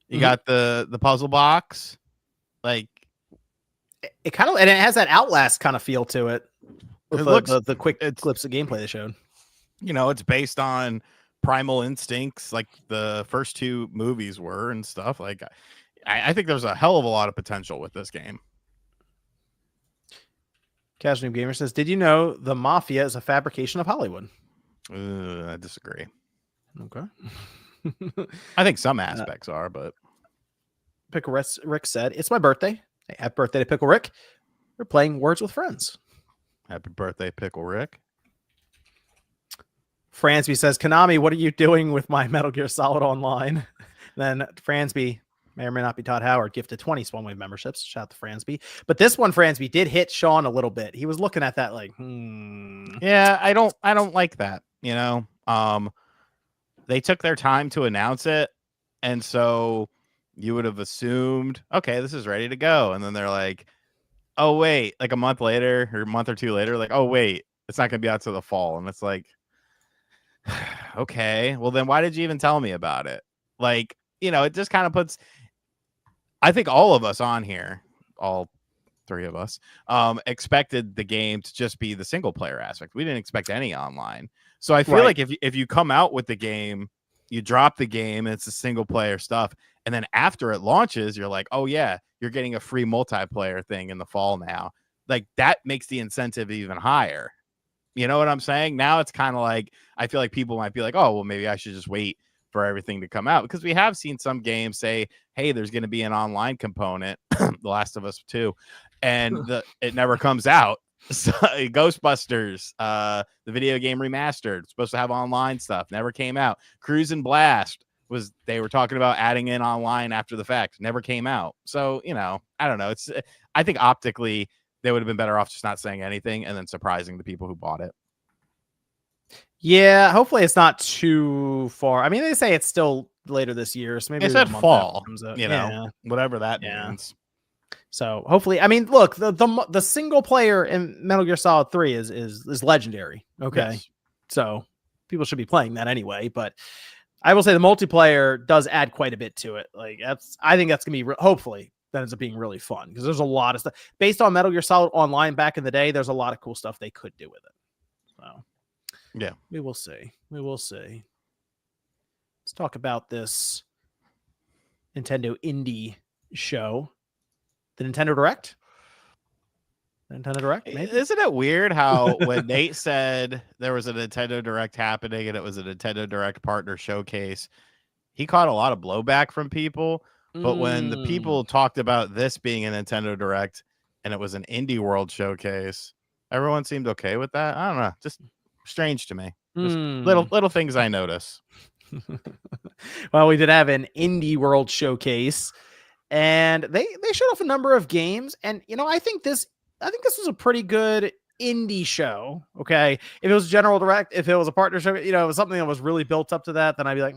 you got the puzzle box. Like it kind of, and it has that Outlast kind of feel to it. With the quick clips of gameplay they showed. You know, it's based on Primal Instincts, like the first two movies were and stuff. Like, I think there's a hell of a lot of potential with this game. Casual Noob Gamer says, did you know the Mafia is a fabrication of Hollywood? I disagree. Okay. I think some aspects are, but Pickle Rick said, it's my birthday. Hey, happy birthday to Pickle Rick. We're playing Words with Friends. Happy birthday, Pickle Rick. Fransby says, Konami, what are you doing with my Metal Gear Solid Online? Then Fransby, May or may not be Todd Howard, gifted 20 Spawnwave memberships. Shout out to Fransby. But this one, Fransby, did hit Sean a little bit. He was looking at that like, Yeah, I don't like that. You know, they took their time to announce it, and so you would have assumed, okay, this is ready to go, and then they're like, oh wait, like a month later or a month or two later, like, oh wait, it's not gonna be out to the fall, and it's like, okay, well then why did you even tell me about it? Like, you know, it just kind of puts, I think all of us on here, all three of us, expected the game to just be the single player aspect. We didn't expect any online. So I feel like if you come out with the game, you drop the game and it's the single player stuff, and then after it launches, you're like, oh yeah, you're getting a free multiplayer thing in the fall now. Like that makes the incentive even higher. You know what I'm saying? Now it's kind of like, I feel like people might be like, oh, well, maybe I should just wait for everything to come out, because we have seen some games say, hey, there's going to be an online component, The Last of Us 2, and it never comes out. So, Ghostbusters, the video game remastered, supposed to have online stuff, never came out. Cruise and Blast they were talking about adding in online after the fact, never came out. So, you know, I don't know. I think optically they would have been better off just not saying anything and then surprising the people who bought it. Yeah, hopefully it's not too far. I mean, they say it's still later this year, so maybe they said fall, you know, whatever that means. So hopefully, I mean, look, the single player in Metal Gear Solid 3 is legendary. Okay, yes. So people should be playing that anyway. But I will say the multiplayer does add quite a bit to it. Like I think that's gonna be hopefully that ends up being really fun, because there's a lot of stuff based on Metal Gear Solid Online back in the day. There's a lot of cool stuff they could do with it. So yeah, we will see. We will see. Let's talk about this Nintendo Indie show. The Nintendo Direct? Nintendo Direct, maybe? Isn't it weird how when Nate said there was a Nintendo Direct happening and it was a Nintendo Direct partner showcase, he caught a lot of blowback from people. But when the people talked about this being a Nintendo Direct and it was an Indie World showcase, everyone seemed okay with that. I don't know. Just strange to me. Just little things I notice. Well, we did have an Indie World showcase, and they showed off a number of games, and you know, I think this was a pretty good indie show. Okay, if it was General Direct, if it was a partnership, you know, it was something that was really built up to that, then I'd be like,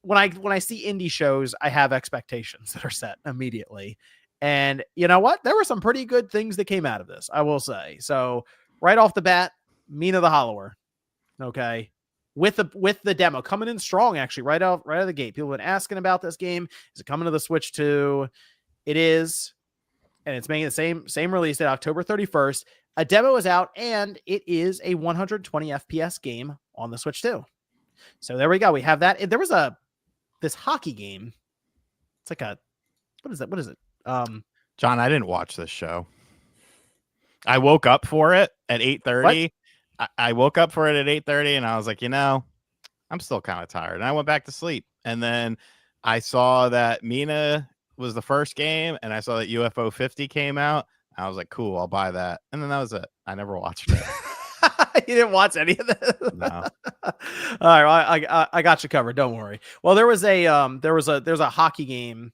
when I see indie shows, I have expectations that are set immediately. And you know what? There were some pretty good things that came out of this, I will say. So right off the bat, Mina the Hollower. Okay. With the demo coming in strong, actually, right out of the gate. People have been asking about this game. Is it coming to the Switch 2? It is, and it's making the same release date, October 31st. A demo is out, and it is a 120 FPS game on the Switch 2. So there we go. We have that. There was this hockey game. It's like what is it? John, I didn't watch this show. I woke up for it at 8:30. I woke up for it at 8:30 and I was like, you know, I'm still kind of tired. And I went back to sleep. And then I saw that Mina was the first game, and I saw that UFO 50 came out. I was like, cool, I'll buy that. And then that was it. I never watched it. You didn't watch any of this? No. All right, well, I got you covered. Don't worry. Well, there's a hockey game.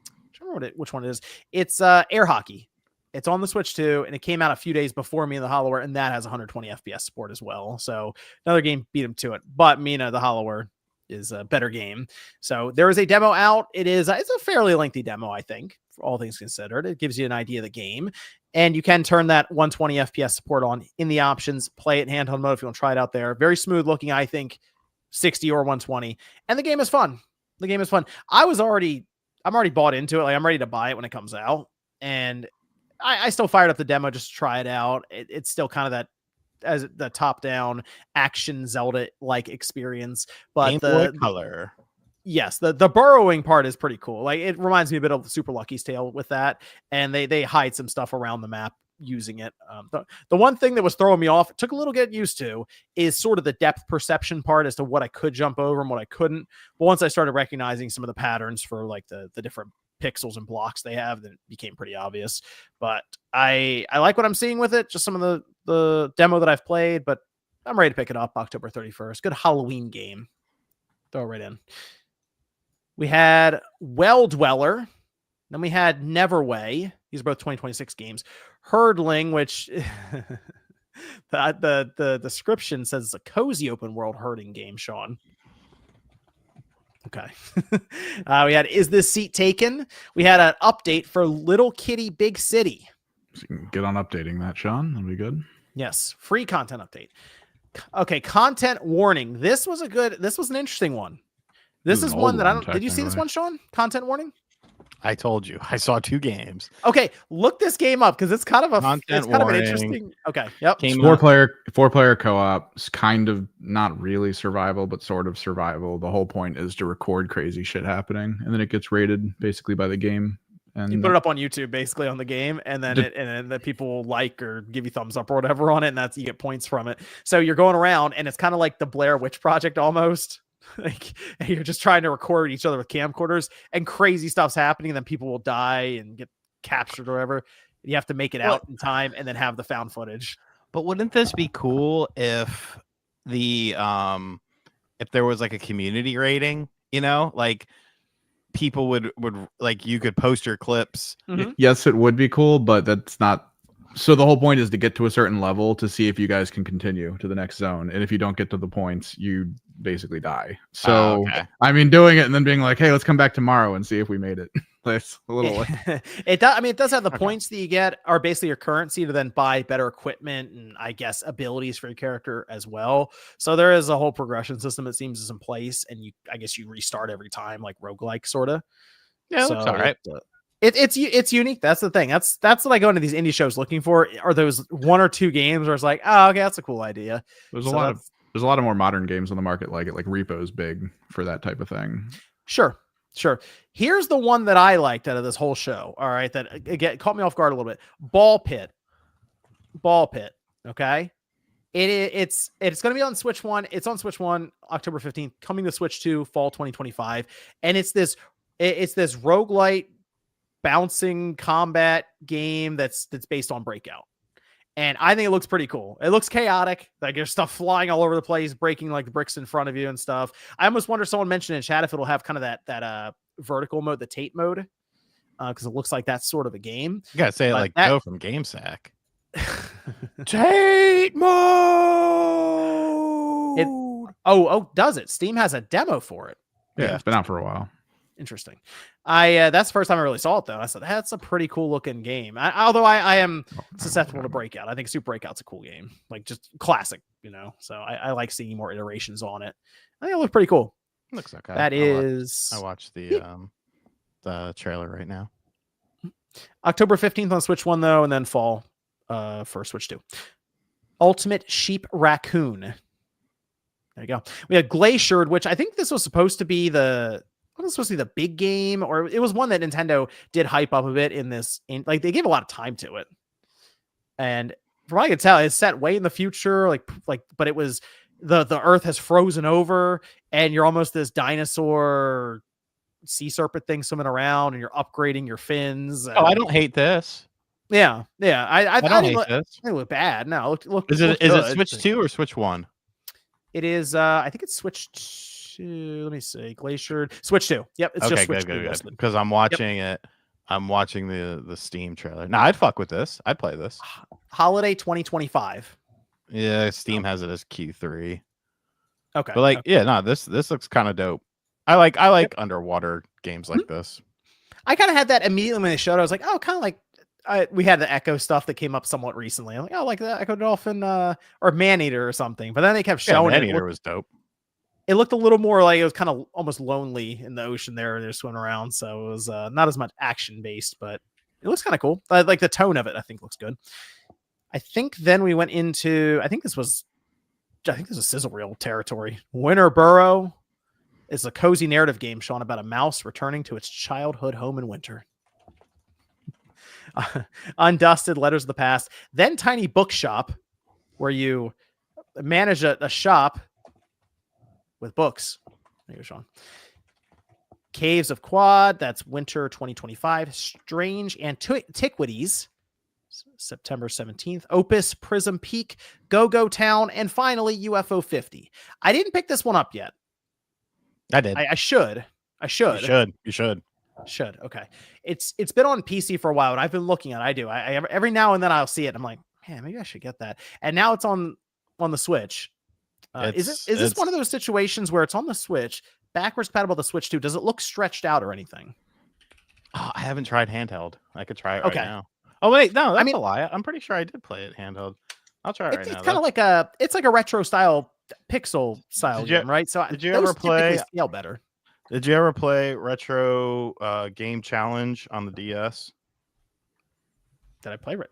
I don't remember which one it is. It's air hockey. It's on the Switch 2, and it came out a few days before Mina the Hollower, and that has 120 FPS support as well. So another game beat him to it. But Mina the Hollower is a better game. So there is a demo out. It's a fairly lengthy demo, I think, for all things considered. It gives you an idea of the game, and you can turn that 120 FPS support on in the options. Play it in handheld mode if you want to try it out there. Very smooth looking, I think, 60 or 120, and the game is fun. I'm already bought into it. Like, I'm ready to buy it when it comes out, and I still fired up the demo just to try it out. It's still kind of that as the top-down action Zelda-like experience, but the color, yes, the burrowing part is pretty cool. Like, it reminds me a bit of Super Lucky's Tale with that, and they hide some stuff around the map using it. The one thing that was throwing me off, it took a little get used to, is sort of the depth perception part as to what I could jump over and what I couldn't. But once I started recognizing some of the patterns for like the different pixels and blocks they have, then it became pretty obvious. But I like what I'm seeing with it, just some of the demo that I've played, but I'm ready to pick it up October 31st. Good Halloween game. Throw it right in. We had Well Dweller. Then we had Neverway. These are both 2026 games. Herdling, which the description says it's a cozy open world herding game, Sean. Okay. We had Is This Seat Taken? We had an update for Little Kitty Big City. So you can get on updating that, Sean. That'll be good. Yes, free content update. Okay, content warning. This was an interesting one. This is one that I don't. Did you see this one, Sean? Content warning. I told you. I saw 2 games. Okay, look this game up because it's kind of an interesting. Okay, yep. Four-player co-op. It's kind of not really survival, but sort of survival. The whole point is to record crazy shit happening, and then it gets rated basically by the game. And you put it up on YouTube, basically on the game, and then the people will like or give you thumbs up or whatever on it, and you get points from it. So you're going around, and it's kind of like the Blair Witch Project almost. Like you're just trying to record each other with camcorders, and crazy stuff's happening, and then people will die and get captured or whatever. You have to make it out in time and then have the found footage. But wouldn't this be cool if if there was like a community rating, like people would like you could post your clips. Mm-hmm. Yes, it would be cool, but that's not. So the whole point is to get to a certain level to see if you guys can continue to the next zone. And if you don't get to the points, you basically die. So, I mean, doing it and then being like, hey, let's come back tomorrow and see if we made it. That's a little it does. I mean, it does have the points that you get are basically your currency to then buy better equipment and I guess abilities for your character as well. So there is a whole progression system that seems is in place. And I guess you restart every time, like roguelike sort of. Yeah, it looks all right. It's unique. That's the thing. That's what I go into these indie shows looking for. Are those 1 or 2 games where it's like, oh, okay, that's a cool idea. There's a lot of more modern games on the market like it. Like Repo's big for that type of thing. Sure. Here's the one that I liked out of this whole show. All right, that again caught me off guard a little bit. Ball Pit. Okay, it's going to be on Switch 1. It's on Switch 1 October 15th. Coming to Switch 2 fall 2025, and it's this roguelite bouncing combat game that's based on Breakout. And I think it looks pretty cool. It looks chaotic. Like there's stuff flying all over the place, breaking like the bricks in front of you and stuff. I almost wonder, someone mentioned in chat, if it'll have kind of that vertical mode, the Tate mode. Because it looks like that's sort of a game. You gotta say it like Joe from GameSack. Tate mode. Does it? Steam has a demo for it. Yeah, it's been out for a while. Interesting. That's the first time I really saw it though. I said that's a pretty cool looking game. Although I am susceptible to Breakout. I think Super Breakout's a cool game, like just classic, So I like seeing more iterations on it. I think it looks pretty cool. Looks okay. I watched the trailer right now. October 15th on Switch 1 though, and then fall for Switch 2. Ultimate Sheep Raccoon. There you go. We had Glaciered, which I think this was supposed to be the big game, or it was one that Nintendo did hype up a bit like they gave a lot of time to it. And from what I can tell, it's set way in the future, but it was the earth has frozen over and you're almost this dinosaur sea serpent thing swimming around and you're upgrading your fins. I don't hate this. Yeah. I don't hate this. It looked bad. No, look. Is it Switch 2 or Switch 1? It is. I think it's Switch 2. Let me see. Glaciered. Switch 2. Yep. It's just Switch 2. Good. Because I'm watching it. I'm watching the Steam trailer. No, I'd fuck with this. I'd play this. Holiday 2025. Yeah, Steam has it as Q3. Okay. But this looks kind of dope. I like underwater games like this. I kind of had that immediately when they showed it. I was like, oh, kind of like we had the Echo stuff that came up somewhat recently. I'm like, oh, like the Echo Dolphin or Maneater or something. But then they kept showing Maneater was dope. It looked a little more like it was kind of almost lonely in the ocean there. They're swimming around. So it was not as much action based, but it looks kind of cool. Like the tone of it, I think looks good. I think then we went into, I think this was sizzle reel territory. Winter Burrow is a cozy narrative game, Sean, about a mouse returning to its childhood home in winter. Undusted, Letters of the Past. Then Tiny Bookshop, where you manage a shop with books. There you go, Sean. Caves of Quad, that's winter 2025. Strange Antiquities, September 17th. Opus, Prism Peak, Go-Go Town, and finally UFO 50. I didn't pick this one up yet. I did. I should. I should. You should. Should. Okay. It's been on PC for a while, and I've been looking at it. I do. I every now and then I'll see it. And I'm like, man, maybe I should get that. And now it's on the Switch. Is this one of those situations where it's on the Switch, backwards compatible to the Switch too? Does it look stretched out or anything? Oh, I haven't tried handheld. I could try it Okay. right now. Oh wait, no, that's a lie. I'm pretty sure I did play it handheld. I'll try it right now. It's kind of like a retro style pixel style game, right? So did you ever play scale better? Did you ever play Retro Game Challenge on the DS? Did I play it?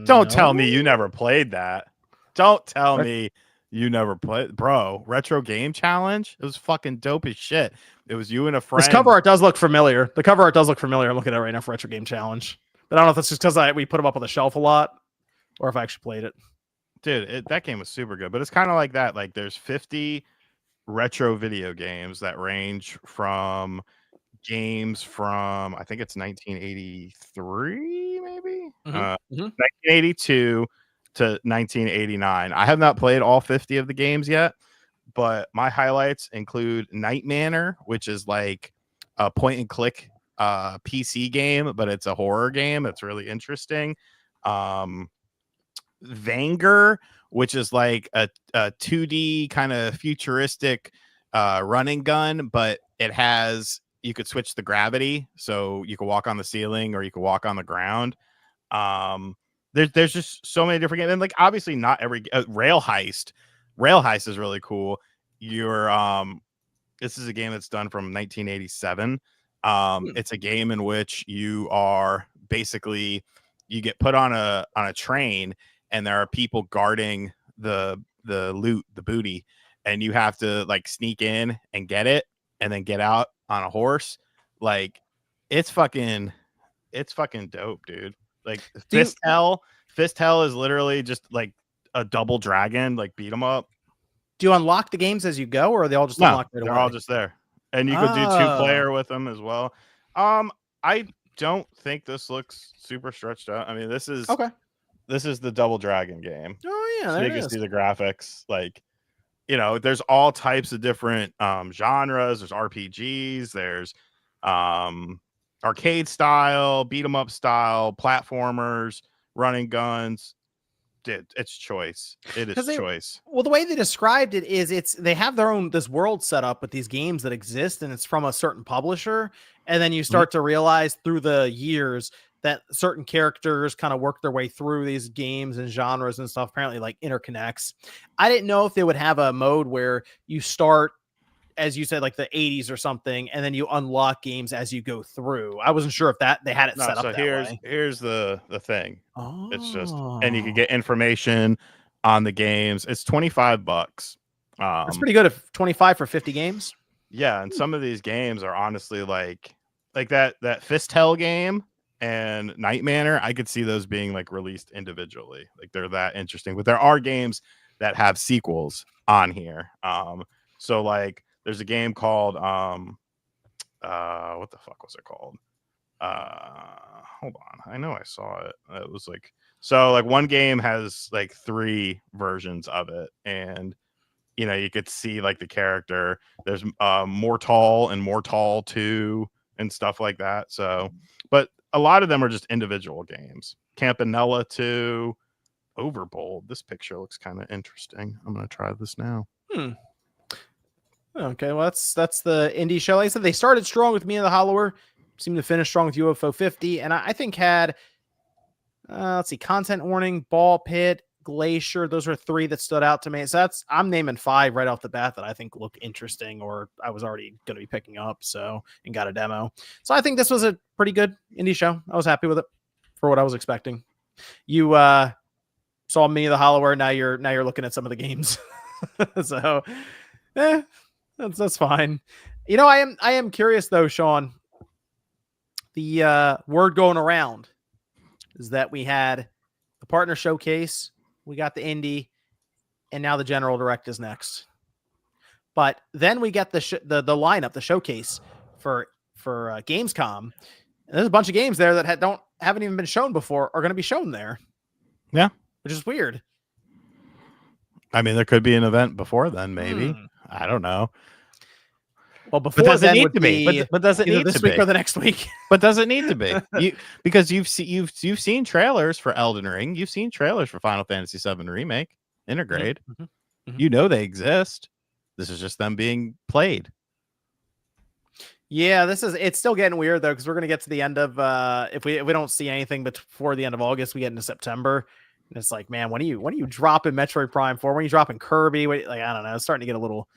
Don't tell me you never played that. Don't tell me you never played, bro. Retro Game Challenge. It was fucking dope as shit. It was you and a friend. This cover art does look familiar. I'm looking at it right now for Retro Game Challenge, but I don't know if that's just because we put them up on the shelf a lot, or if I actually played it. Dude, that game was super good. But it's kind of like that. Like there's 50 retro video games that range from games from I think it's 1983, maybe 1982 to 1989. I have not played all 50 of the games yet, but my highlights include Night Manor, which is like a point and click PC game, but it's a horror game. It's really interesting. Vanger, which is like a 2D kind of futuristic running gun, but you could switch the gravity, so you could walk on the ceiling or you could walk on the ground. There's just so many different games, and like obviously not every Rail Heist is really cool. This is a game that's done from 1987. It's a game in which you are basically you get put on a train, and there are people guarding the loot, the booty, and you have to like sneak in and get it and then get out on a horse. Like it's fucking dope, dude. Like Fist Hell is literally just like a double dragon, like beat 'em up. Do you unlock the games as you go, or are they all just unlocked right away? They're all just there, and you could do 2-player with them as well. I don't think this looks super stretched out. I mean, this is the Double Dragon game. Oh yeah, so you can see the graphics. Like, you know, there's all types of different genres. There's RPGs. There's arcade style, beat 'em up style, platformers, running guns. It's choice. It is choice. Well, the way they described it is they have their own this world set up with these games that exist, and it's from a certain publisher, and then you start to realize through the years that certain characters kind of work their way through these games and genres and stuff, apparently like interconnects. I didn't know if they would have a mode where you start, as you said, like the 80s or something, and then you unlock games as you go through. I wasn't sure if they had it set up that way. Here's the thing. It's just, and you can get information on the games. It's $25. That's pretty good. If 25 for 50 games. Yeah, and some of these games are honestly like that Fist Hell game and Night Manor. I could see those being like released individually. Like they're that interesting. But there are games that have sequels on here. So like there's a game called what the fuck was it called? Hold on. I know I saw it. It was like, so like one game has like 3 versions of it, and you know, you could see like the character. There's Mortal and Mortal 2 and stuff like that. So, but a lot of them are just individual games. Campanella 2, Overbold. This picture looks kind of interesting. I'm gonna try this now. Okay, well that's the indie show. Like I said, they started strong with Me and the Hollower, seemed to finish strong with UFO 50, and I think had let's see, Content Warning, Ball Pit, Glacier. Those are 3 that stood out to me. So I'm naming 5 right off the bat that I think look interesting, or I was already going to be picking up. So, and got a demo. So I think this was a pretty good indie show. I was happy with it for what I was expecting. You saw Me the Hollower. Now you're looking at some of the games. So, that's fine. You know, I am curious though, Sean. The word going around is that we had the partner showcase, we got the indie, and now the general direct is next. But then we get the lineup, the showcase for Gamescom. And there's a bunch of games there that haven't even been shown before are going to be shown there. Yeah, which is weird. I mean, there could be an event before then, maybe. I don't know. Well, But before does it then need would to be? be But does it either need this to week be? or the next week. But does it need to be? Because you've seen trailers for Elden Ring, you've seen trailers for Final Fantasy VII Remake, Intergrade. Mhm. You know they exist. This is just them being played. Yeah, it's still getting weird though, because we're gonna get to the end of if we don't see anything before the end of August, we get into September. And it's like, man, when are you dropping Metroid Prime 4? When are you dropping Kirby? Like, I don't know. It's starting to get a little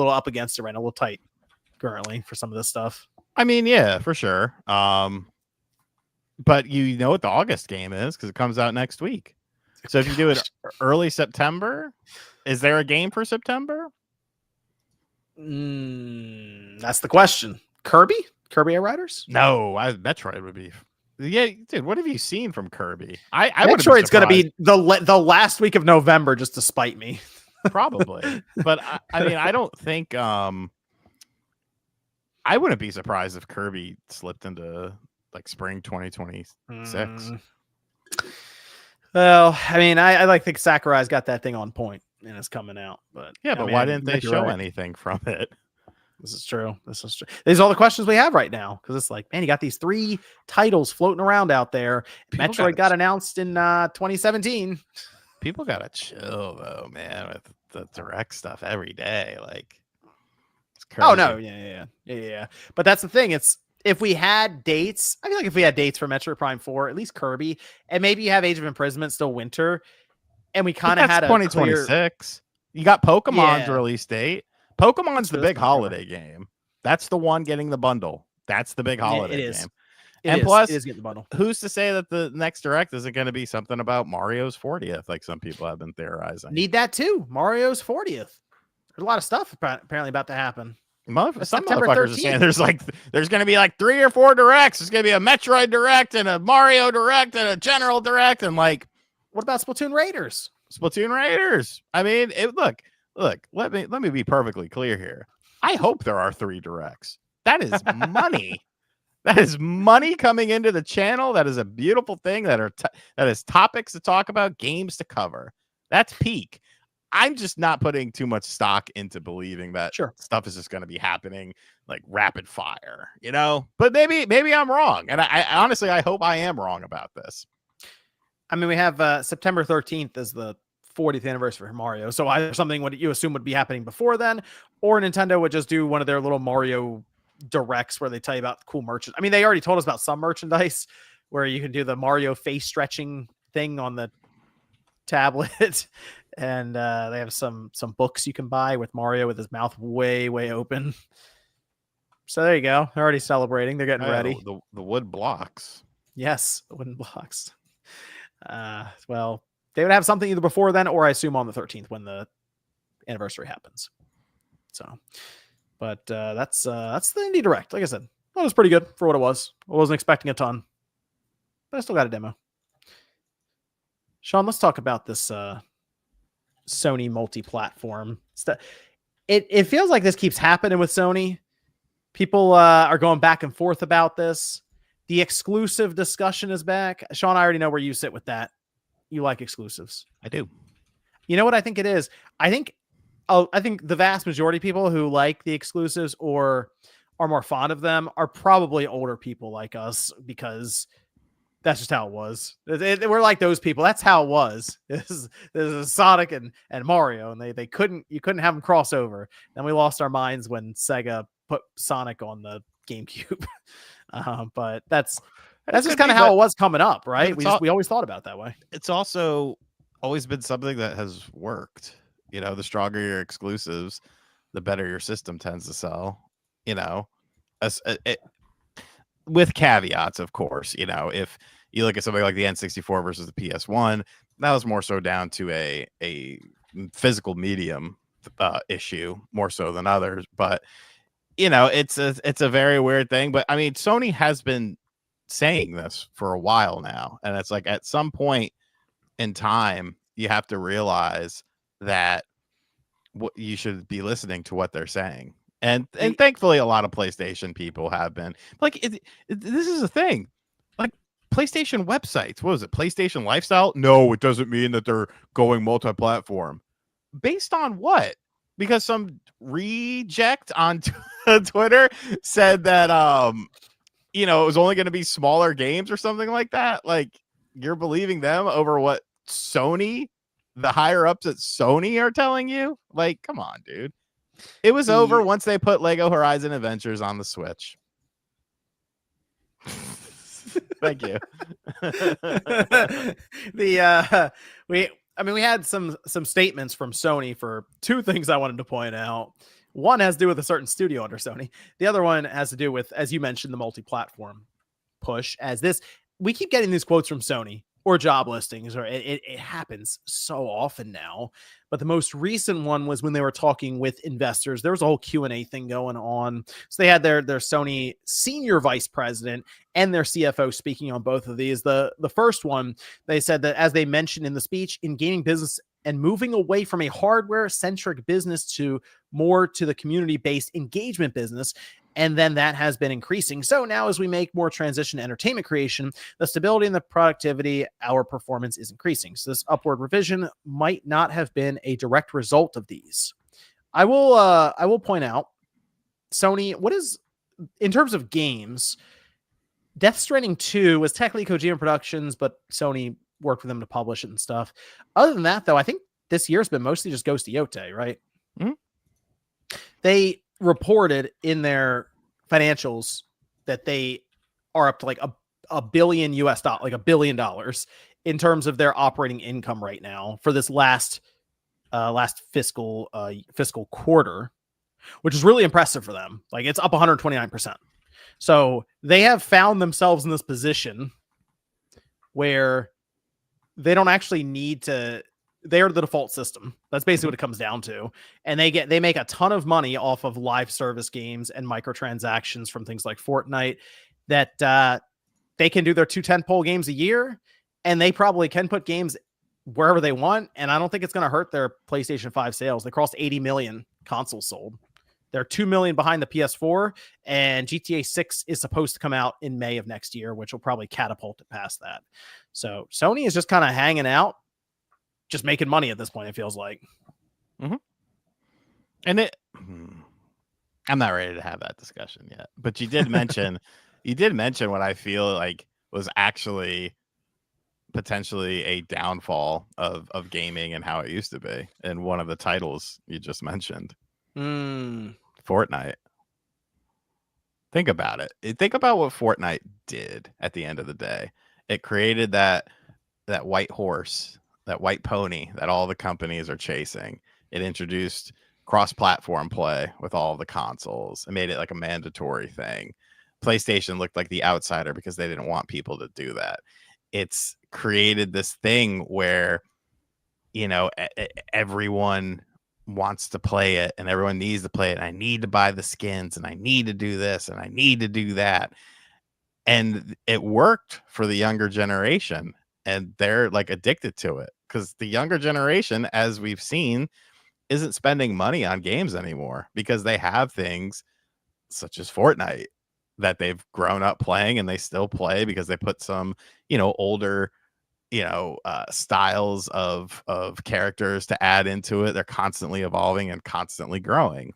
up against it right now, a little tight currently for some of this stuff. I mean, yeah, for sure. But you know what the August game is because it comes out next week. So if you do it early September, is there a game for September? That's the question. Kirby Air Riders? No, Metroid would be. Yeah, dude, what have you seen from Kirby? I Metroid's going to be the last week of November, just to spite me. Probably, but I mean, I don't think. I wouldn't be surprised if Kirby slipped into like spring 2026. Well, I mean, I think Sakurai's got that thing on point and it's coming out. But yeah, but why didn't they show anything from it? This is true. These are all the questions we have right now because it's like, man, you got these 3 titles floating around out there. Metroid got announced in 2017. People gotta chill though, man, with the direct stuff every day. Like, it's crazy. Oh no, yeah. But that's the thing. It's if we had dates, I feel like if we had dates for Metroid Prime 4, at least Kirby, and maybe you have Age of Imprisonment still winter, and we kind of had a 2026. You got Pokemon's release date. Pokemon's the big holiday game. That's the one getting the bundle. That's the big holiday game. And plus, it is getting the bundle. Who's to say that the next direct isn't going to be something about Mario's 40th, like some people have been theorizing? Need that too. Mario's 40th. There's a lot of stuff apparently about to happen. Some motherfuckers are saying there's going to be like 3 or 4 directs. There's going to be a Metroid direct and a Mario direct and a General direct. And like, what about Splatoon Raiders? I mean, look, let me be perfectly clear here. I hope there are 3 directs. That is money. That is money coming into the channel. That is a beautiful thing. That is topics to talk about, games to cover. That's peak. I'm just not putting too much stock into believing that stuff is just going to be happening like rapid fire, you know? But maybe I'm wrong. And I honestly, I hope I am wrong about this. I mean, we have September 13th as the 40th anniversary of Mario. So either something what you assume would be happening before then, or Nintendo would just do one of their little Mario directs where they tell you about cool merchandise. I mean, they already told us about some merchandise where you can do the Mario face stretching thing on the tablet. And they have some books you can buy with Mario with his mouth way open. So there you go. They're already celebrating. They're getting ready. The wood blocks. Yes, wooden blocks. Well, they would have something either before then, or I assume on the 13th when the anniversary happens. So, but that's the Indie Direct. Like I said, that was pretty good for what it was. I wasn't expecting a ton, but I still got a demo. Sean, let's talk about this Sony multi-platform stuff. It feels like this keeps happening with Sony. People are going back and forth about this. The exclusive discussion is back. Sean, I already know where you sit with that. You like exclusives. I do. You know what I think it is? I think the vast majority of people who like the exclusives or are more fond of them are probably older people like us, because that's just how it was. We're like those people. That's how it was. This is Sonic and Mario, and you couldn't have them cross over. Then we lost our minds when Sega put Sonic on the GameCube. But that's just kind of how it was coming up, right? We always thought about it that way. It's also always been something that has worked. You know, the stronger your exclusives, the better your system tends to sell. You know, with caveats, of course. You know, if you look at something like the N64 versus the PS1, that was more so down to a physical medium issue more so than others. But you know, it's a very weird thing. But I mean, Sony has been saying this for a while now, and it's like at some point in time you have to realize that you should be listening to what they're saying. And thankfully a lot of PlayStation people have been like, this is a thing. Like PlayStation websites, what was it, PlayStation Lifestyle? No, it doesn't mean that they're going multi-platform. Based on what? because some reject on Twitter said that it was only going to be smaller games or something like that. Like, you're believing them over what Sony, the higher ups at Sony, are telling you? Like, come on, dude. It was over once they put Lego Horizon Adventures on the Switch. Thank you. We had some statements from Sony for two things I wanted to point out. One has to do with a certain studio under Sony. The other one has to do with, as you mentioned, the multi-platform push. We keep getting these quotes from Sony or job listings, or it happens so often now. But the most recent one was when they were talking with investors. There was a whole Q&A thing going on. So they had their Sony senior vice president and their CFO speaking on both of these. The first one, they said that, as they mentioned in the speech, in gaming business and moving away from a hardware-centric business to more to the community-based engagement business. And then that has been increasing. So now, as we make more transition to entertainment creation, the stability and the productivity, our performance is increasing. So this upward revision might not have been a direct result of these. I will point out, Sony, what is, in terms of games, Death Stranding 2 was technically Kojima Productions, but Sony worked with them to publish it and stuff. Other than that, though, I think this year's been mostly just Ghost of Yotei, right? Mm-hmm. They reported in their financials that they are up to like a billion US dollar, like $1 billion in terms of their operating income right now for this last fiscal quarter, which is really impressive for them. Like, it's up 129%. So they have found themselves in this position where they don't actually need to. They are the default system. That's basically what it comes down to. And they make a ton of money off of live service games and microtransactions from things like Fortnite, that they can do their 2 tentpole games a year, and they probably can put games wherever they want. And I don't think it's going to hurt their PlayStation 5 sales. They crossed 80 million consoles sold. They're 2 million behind the PS4, and GTA 6 is supposed to come out in May of next year, which will probably catapult it past that. So Sony is just kind of hanging out, just making money at this point, it feels like. Mm-hmm. And I'm not ready to have that discussion yet, but you did mention what I feel like was actually potentially a downfall of gaming and how it used to be. And one of the titles you just mentioned, Fortnite. Think about it. Think about what Fortnite did at the end of the day. It created that white horse, that white pony that all the companies are chasing. It introduced cross-platform play with all the consoles. It made it like a mandatory thing. PlayStation looked like the outsider because they didn't want people to do that. It's created this thing where, everyone wants to play it and everyone needs to play it. And I need to buy the skins and I need to do this and I need to do that. And it worked for the younger generation, and they're like addicted to it because the younger generation, as we've seen, isn't spending money on games anymore because they have things such as Fortnite that they've grown up playing and they still play because they put some, older, styles of characters to add into it. They're constantly evolving and constantly growing.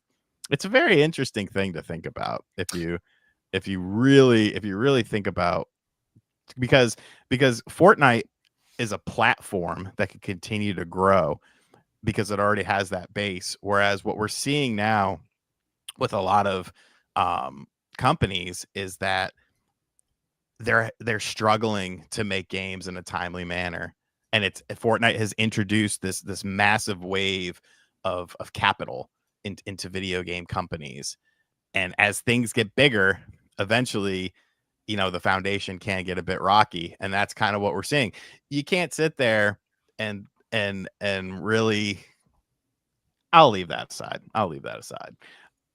It's a very interesting thing to think about if you really think about, because Fortnite is a platform that can continue to grow because it already has that base. Whereas what we're seeing now with a lot of companies is that they're struggling to make games in a timely manner. And Fortnite has introduced this massive wave of capital into video game companies. And as things get bigger, eventually, the foundation can get a bit rocky. And that's kind of what we're seeing. You can't sit there and really, I'll leave that aside.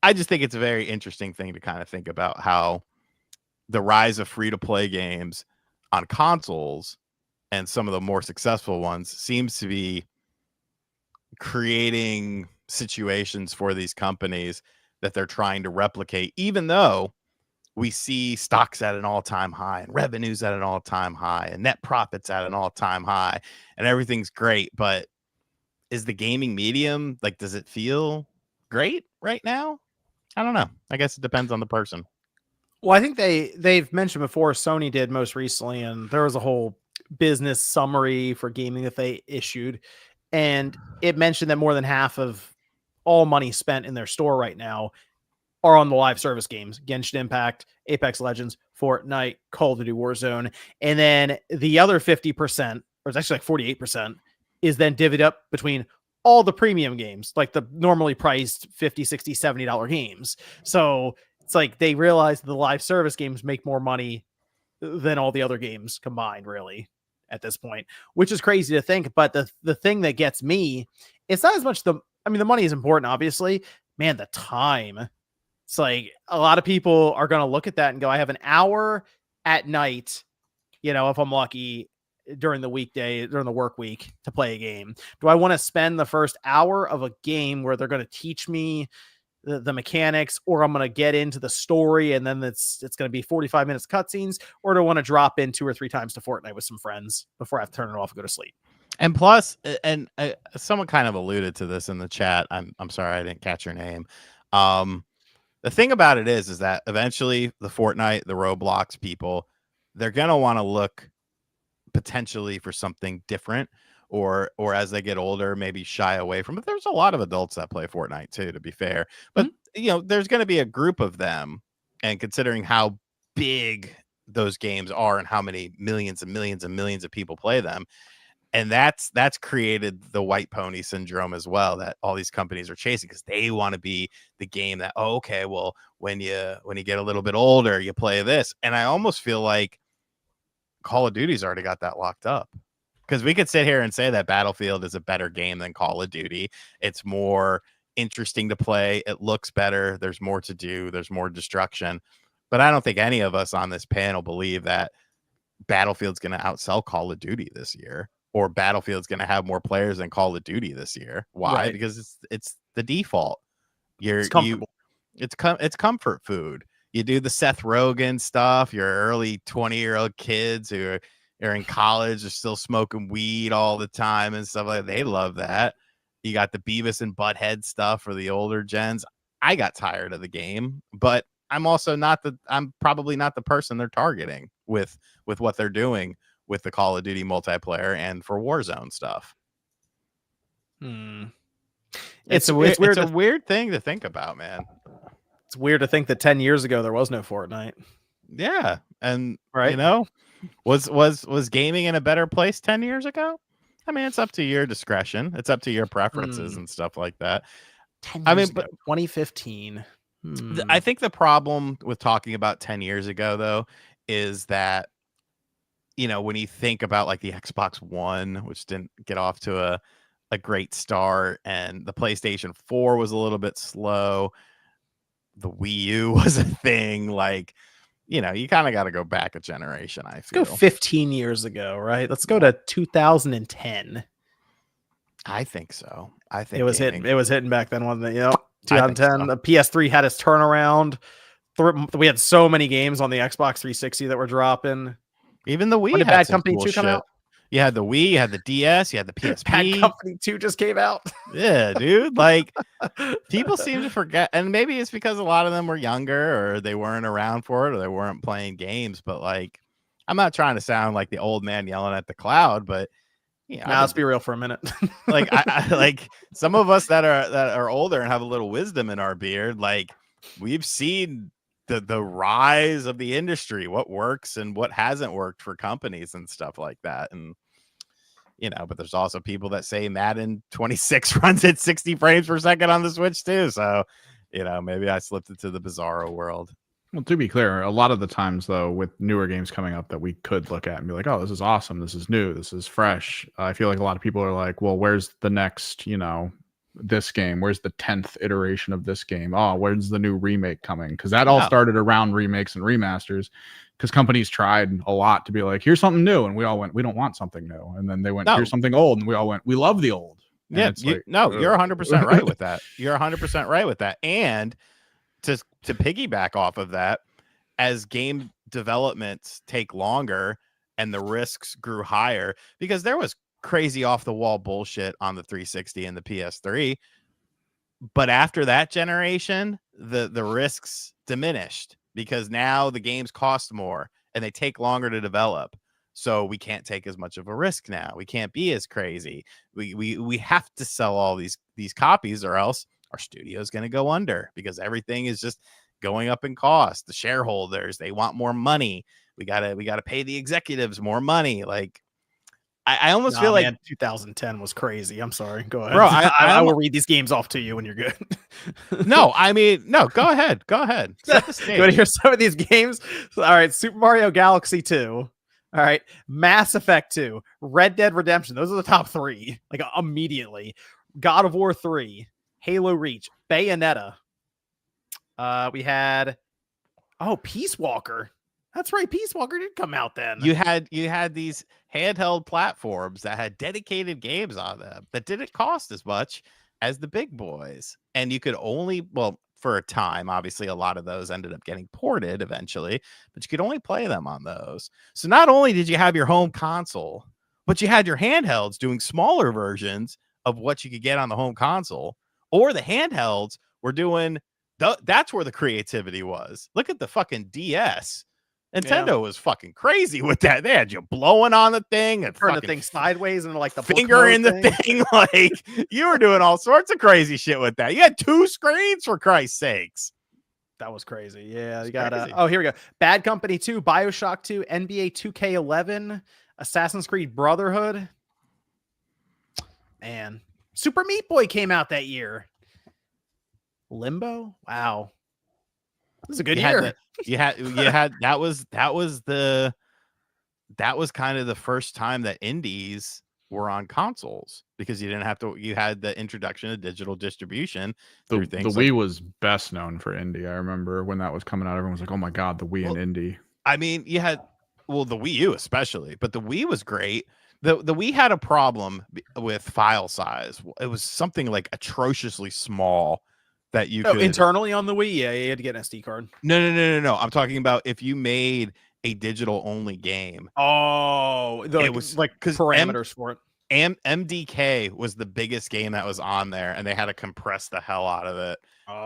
I just think it's a very interesting thing to kind of think about how the rise of free-to-play games on consoles and some of the more successful ones seems to be creating situations for these companies that they're trying to replicate, even though we see stocks at an all-time high and revenues at an all-time high and net profits at an all-time high and everything's great. But is the gaming medium, like, does it feel great right now. I don't know. I guess it depends on the person. Well, I think they've mentioned before, Sony did most recently, and there was a whole business summary for gaming that they issued, and it mentioned that more than half of all money spent in their store right now are on the live service games: Genshin Impact, Apex Legends, Fortnite, Call of Duty Warzone, and then the other 50%, or it's actually like 48%, is then divvied up between all the premium games, like the normally priced $50, $60, $70 games. So it's like they realize the live service games make more money than all the other games combined, really, at this point, which is crazy to think. But the thing that gets me, it's not as much the money is important, obviously. Man, the time. It's like a lot of people are going to look at that and go, I have an hour at night, if I'm lucky, during the weekday, during the work week, to play a game. Do I want to spend the first hour of a game where they're going to teach me the mechanics, or I'm going to get into the story and then it's going to be 45 minutes cutscenes, or do I want to drop in 2 or 3 times to Fortnite with some friends before I have to turn it off and go to sleep? And plus, and someone kind of alluded to this in the chat. I'm sorry I didn't catch your name. The thing about it is that eventually the Fortnite, the Roblox people, they're gonna want to look potentially for something different, or as they get older, maybe shy away from it. There's a lot of adults that play Fortnite too, to be fair, but there's going to be a group of them, and considering how big those games are and how many millions and millions and millions of people play them, and that's created the white pony syndrome as well, that all these companies are chasing, because they want to be the game that, okay, well, when you get a little bit older, you play this. And I almost feel like Call of Duty's already got that locked up, because we could sit here and say that Battlefield is a better game than Call of Duty. It's more interesting to play. It looks better. There's more to do. There's more destruction. But I don't think any of us on this panel believe that Battlefield's going to outsell Call of Duty this year, or Battlefield's going to have more players than Call of Duty this year. Why? Right. Because it's the default. It's comfortable. It's comfort food. You do the Seth Rogen stuff. Your early 20-year-old kids who are in college are still smoking weed all the time and stuff like that. They love that. You got the Beavis and Butthead stuff for the older gens. I got tired of the game, but I'm also I'm probably not the person they're targeting with what they're doing with the Call of Duty multiplayer and for Warzone stuff. It's a weird thing to think about, man. It's weird to think that 10 years ago there was no Fortnite. Yeah, and right, was gaming in a better place 10 years ago? I mean, it's up to your discretion. It's up to your preferences and stuff like that. 10 years ago, 2015. I think the problem with talking about 10 years ago, though, is that, when you think about like the Xbox One, which didn't get off to a great start, and the PlayStation 4 was a little bit slow, the Wii U was a thing, like, you kind of got to go back a generation, I feel. Let's go 15 years ago, right? Let's go to 2010. I think so. I think it was hitting back then, wasn't it? 2010. So. The PS3 had its turnaround. We had so many games on the Xbox 360 that were dropping. Even the Wii had Bad Company 2 come out. You had the Wii, you had the DS, you had the PSP. Bad Company 2 just came out. Yeah, dude. Like, people seem to forget, and maybe it's because a lot of them were younger, or they weren't around for it, or they weren't playing games. But like, I'm not trying to sound like the old man yelling at the cloud, but let's be real for a minute. Like, I like some of us that are older and have a little wisdom in our beard. Like, we've seen the rise of the industry, what works and what hasn't worked for companies and stuff like that. And but there's also people that say Madden 26 runs at 60 frames per second on the Switch too. So maybe I slipped into the bizarro world. Well, to be clear, a lot of the times though, with newer games coming up that we could look at and be like, oh, this is awesome, this is new, this is fresh, I feel like a lot of people are like, well, where's the next this game? Where's the 10th iteration of this game? Oh, where's the new remake coming? Because that all started around remakes and remasters, because companies tried a lot to be like, here's something new, and we all went, we don't want something new. And then they went, here's something old, and we all went, we love the old. And you're 100% right with that. You're 100% right with that. And to piggyback off of that, as game developments take longer and the risks grew higher, because there was crazy off the wall bullshit on the 360 and the PS3. But after that generation, the risks diminished because now the games cost more and they take longer to develop. So we can't take as much of a risk now. We can't be as crazy. We have to sell all these copies, or else our studio is going to go under because everything is just going up in cost. The shareholders, they want more money. We gotta pay the executives more money. Like I almost feel like 2010 was crazy. I'm sorry. Go ahead. Bro, I will read these games off to you when you're good. No, I mean, no, go ahead. Go ahead. Set the stage. You want to hear some of these games? All right. Super Mario Galaxy 2. All right. Mass Effect 2. Red Dead Redemption. Those are the top 3. Like immediately. God of War 3. Halo Reach. Bayonetta. We had Peace Walker. That's right. Peace Walker did come out then. You had these handheld platforms that had dedicated games on them that didn't cost as much as the big boys. And you could only, well, for a time, obviously a lot of those ended up getting ported eventually, but you could only play them on those. So not only did you have your home console, but you had your handhelds doing smaller versions of what you could get on the home console, or the handhelds were doing, that's where the creativity was. Look at the fucking DS. Nintendo was fucking crazy with that. They had you blowing on the thing and turn the thing sideways and like the finger in the thing. Like you were doing all sorts of crazy shit with that. You had 2 screens for Christ's sakes. That was crazy. Yeah, you got here we go. Bad Company 2, BioShock 2, NBA 2K11, Assassin's Creed Brotherhood. Man, Super Meat Boy came out that year. Limbo. Wow. This is a good year. That was kind of the first time that indies were on consoles because you had the introduction of digital distribution through things. The Wii was best known for indie. I remember when that was coming out, everyone was like, oh my God, the Wii and indie. I mean, you had, the Wii U especially, but the Wii was great. The Wii had a problem with file size. It was something like atrociously small. That you could internally on the Wii, you had to get an SD card. No. I'm talking about if you made a digital only game. It was like parameters for it. MDK was the biggest game that was on there, and they had to compress the hell out of it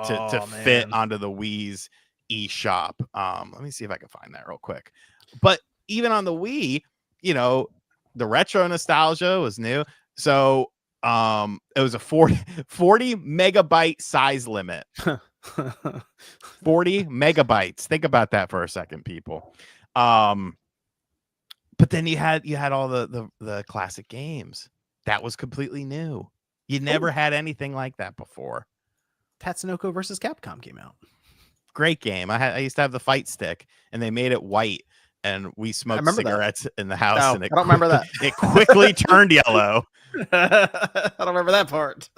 to fit onto the Wii's eShop. Let me see if I can find that real quick. But even on the Wii, the retro nostalgia was new. So it was a 40 megabyte size limit. 40 megabytes. Think about that for a second, people. But then you had all the classic games. That was completely new. You never had anything like that before. Tatsunoko versus Capcom came out. Great game. I used to have the fight stick, and they made it white, and we smoked cigarettes in the house. And I don't remember that. It quickly turned yellow. I don't remember that part.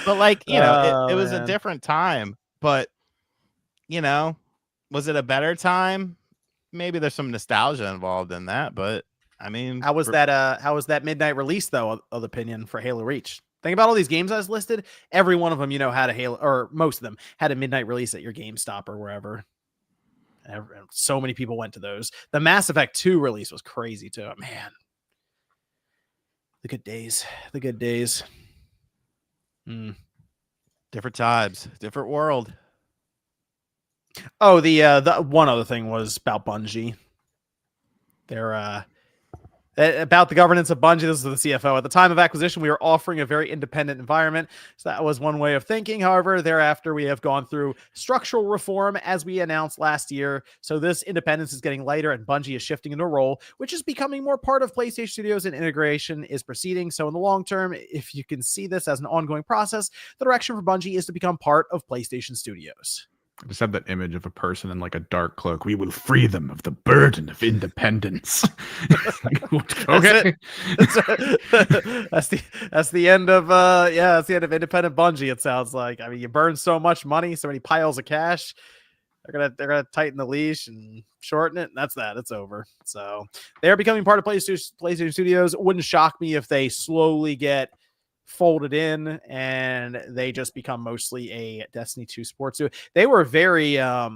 But like, it was a different time. But was it a better time? Maybe there's some nostalgia involved in that, but I mean, how was that midnight release though of opinion for Halo Reach? Think about all these games I was listed. Every one of them, had a Halo, or most of them had a midnight release at your GameStop or wherever. So many people went to those. The Mass Effect 2 release was crazy too. Man, the good days. Different times, different world. Oh, the one other thing was about Bungie. They're about the governance of Bungie. This is the CFO. At the time of acquisition, we were offering a very independent environment. So that was one way of thinking. However, thereafter, we have gone through structural reform as we announced last year. So this independence is getting lighter and Bungie is shifting into a role, which is becoming more part of PlayStation Studios, and integration is proceeding. So in the long term, if you can see this as an ongoing process, the direction for Bungie is to become part of PlayStation Studios. I just have that image of a person in like a dark cloak. We will free them of the burden of independence. Okay. That's the end of that's the end of independent Bungie, it sounds like. I mean, you burn so much money, so many piles of cash. They're gonna tighten the leash and shorten it, and that's that. It's over. So they're becoming part of PlayStation Studios. It wouldn't shock me if they slowly get folded in and they just become mostly a Destiny 2 sports. They were very they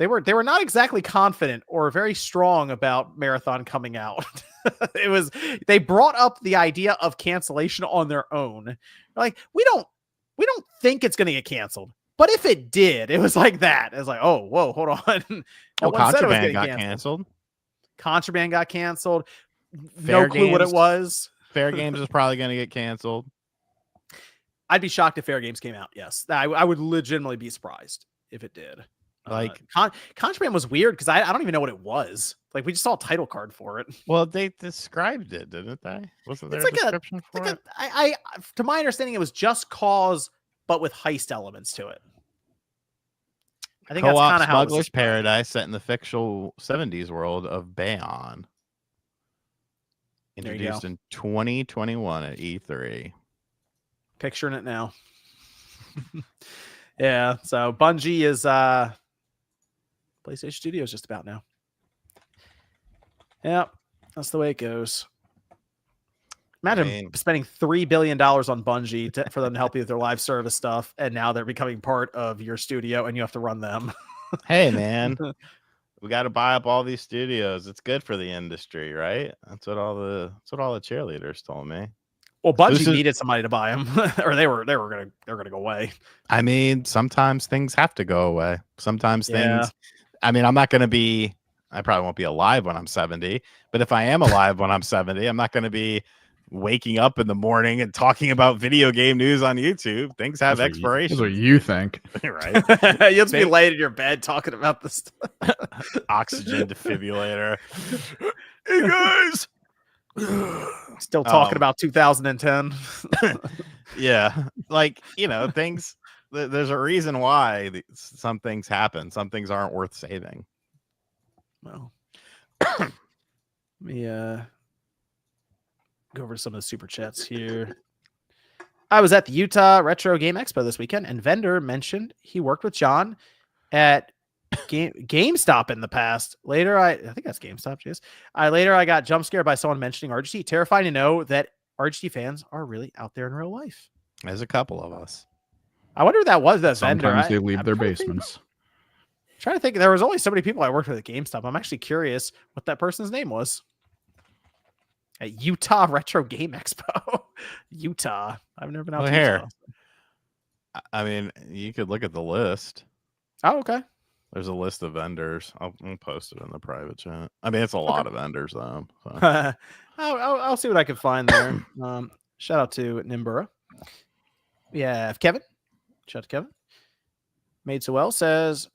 were not exactly confident or very strong about Marathon coming out. They brought up the idea of cancellation on their own. Like, we don't think it's going to get canceled. But if it did, it was like that. It was like, oh, whoa, hold on. No one said it was Contraband getting got canceled. canceled. Contraband got canceled. Fair No clue what it Games- was. Fair Games is probably going to get canceled. I'd be shocked if Fair Games came out. Yes, I would legitimately be surprised if it did. Like Contraband was weird because I don't even know what it was. Like we just saw a title card for it. Well, they described it, didn't they? Wasn't there It's a description for it? I to my understanding, it was just Cause, but with heist elements to it. I think that's Co-op kind of how. Smuggler's Paradise, set in the fictional 70s world of Bayon. There you Introduced in 2021 at E3. Picturing it now. Yeah, so Bungie is PlayStation Studios just about now. Yeah, that's the way it goes. Imagine spending $3 billion on Bungie for them to help you with their live service stuff, and now they're becoming part of your studio, and you have to run them. Hey, man, we got to buy up all these studios. It's good for the industry, right? That's what all the cheerleaders told me. Well, Bungie needed somebody to buy them, or they were gonna go away. I mean, sometimes things have to go away. Sometimes things. I mean, I'm not going to be. I probably won't be alive when I'm 70, but if I am alive when I'm 70, I'm not going to be waking up in the morning and talking about video game news on YouTube. Things have expirations. That's what you think, right? You'll just be laid in your bed talking about this stuff. Oxygen defibrillator. Hey guys. Still talking about 2010. Yeah, like things. There's a reason why some things happen. Some things aren't worth saving. Well, let me go over to some of the super chats here. I was at the Utah Retro Game Expo this weekend, and Vendor mentioned he worked with John at GameStop in the past. Later, I think that's GameStop. Yes. I got jump scared by someone mentioning RGT. Terrifying to know that RGT fans are really out there in real life. There's a couple of us. I wonder if that was that Vendor. Sometimes they leave their basements. Trying to think, there was only so many people I worked with at GameStop. I'm actually curious what that person's name was. At Utah Retro Game Expo. Utah. I've never been out to Utah. I mean, you could look at the list. Oh, okay. There's a list of vendors. I'll post it in the private chat. I mean, it's a lot of vendors, though. So. I'll see what I can find there. Shout out to Nimbura. We have Kevin. Shout out to Kevin. Made So Well says,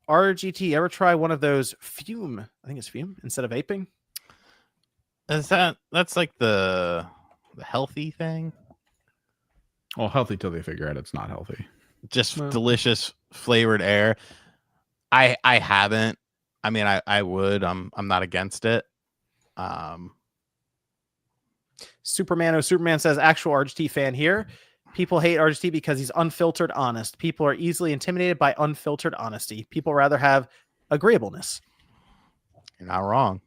RGT, ever try one of those Fume? I think it's Fume instead of vaping. That's like the healthy thing? Well, healthy till they figure out it's not healthy. Just delicious flavored air. I haven't. I mean, I would. I'm not against it. Superman says, actual RGT fan here. People hate RGT because he's unfiltered honest. People are easily intimidated by unfiltered honesty. People rather have agreeableness. You're not wrong.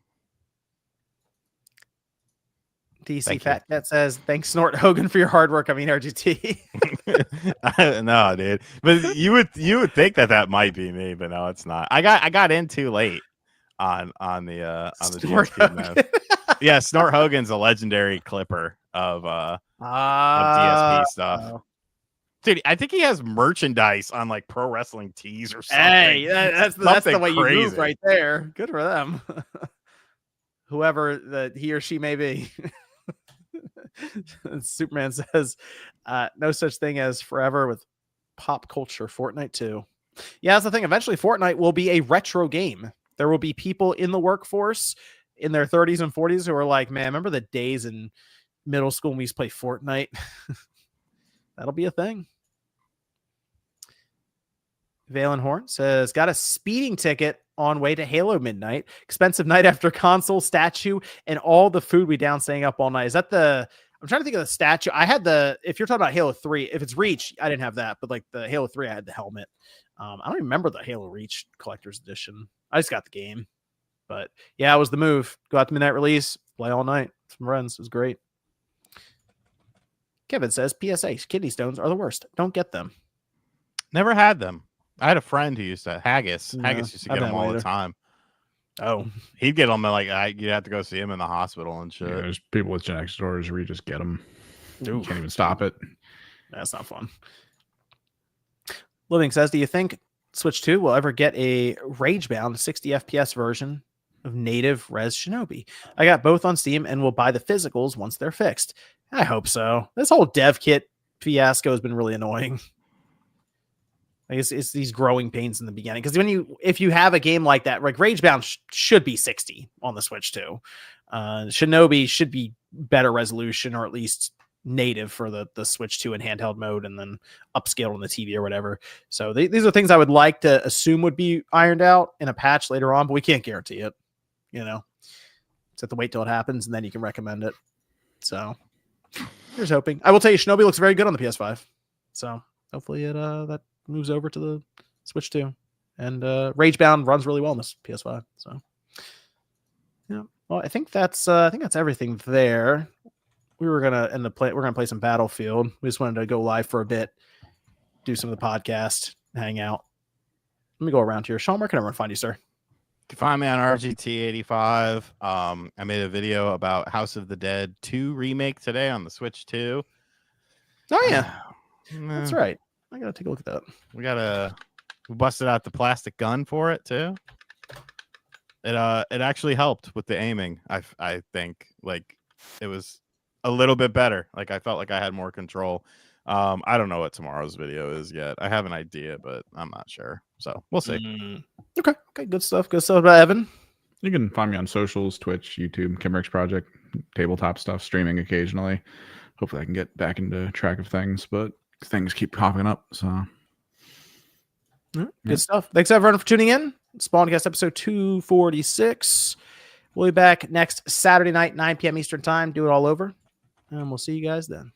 DC Fat Cat says, thanks Snort Hogan for your hard work. I mean, RGT. No, dude. But you would think that might be me, but no, it's not. I got in too late on the DSP mode. Yeah, Snort Hogan's a legendary clipper of DSP stuff. Dude, I think he has merchandise on like pro wrestling tees or something. Hey, that's the way crazy. You move right there. Good for them. Whoever that he or she may be. Superman says, no such thing as forever with pop culture. Fortnite too. Yeah, that's the thing. Eventually, Fortnite will be a retro game. There will be people in the workforce in their 30s and 40s who are like, man, remember the days in middle school when we used to play Fortnite? That'll be a thing. Valen Horn says, got a speeding ticket on way to Halo midnight. Expensive night after console, statue, and all the food we down staying up all night. Is that I'm trying to think of the statue. I had if you're talking about Halo 3, if it's Reach, I didn't have that, but like the Halo 3, I had the helmet. I don't even remember the Halo Reach Collector's Edition. I just got the game. But yeah, it was the move. Go out to midnight release, play all night with some friends. It was great. Kevin says, PSA, kidney stones are the worst. Don't get them. Never had them. I had a friend who used to Haggis used to get them all the time. Oh, he'd get them like you'd have to go see him in the hospital and shit. Yeah, there's people with genetic disorders where you just get them. Ooh. You can't even stop it. That's not fun. Living says, do you think Switch 2 will ever get a rage-bound 60 FPS version of native Res Shinobi? I got both on Steam and will buy the physicals once they're fixed. I hope so. This whole dev kit fiasco has been really annoying. I guess it's these growing pains in the beginning, because if you have a game like that, like Ragebound should be 60 on the Switch 2. Shinobi should be better resolution, or at least native for the Switch 2 in handheld mode, and then upscaled on the TV or whatever. So these are things I would like to assume would be ironed out in a patch later on, but we can't guarantee it. Just have to wait till it happens, and then you can recommend it. So here's hoping. I will tell you, Shinobi looks very good on the PS5. So hopefully that moves over to the Switch 2. And Ragebound runs really well on this PS5. So yeah. Well, I think that's everything there. We were gonna play some Battlefield. We just wanted to go live for a bit, do some of the podcast, hang out. Let me go around here. Sean, where can everyone find you, sir? You can find me on RGT85. I made a video about House of the Dead 2 remake today on the Switch 2. Oh yeah, that's right. I gotta take a look at that. We busted out the plastic gun for it too. It actually helped with the aiming. I think like it was a little bit better. Like I felt like I had more control. I don't know what tomorrow's video is yet. I have an idea, but I'm not sure. So we'll see. Okay. Good stuff. Good stuff about Evan. You can find me on socials, Twitch, YouTube, Kimrick's Project, tabletop stuff, streaming occasionally. Hopefully I can get back into track of things, but things keep popping up. So good stuff. Thanks everyone for tuning in. Spawncast episode 246. We'll be back next Saturday night, 9 p.m. Eastern time. Do it all over. And we'll see you guys then.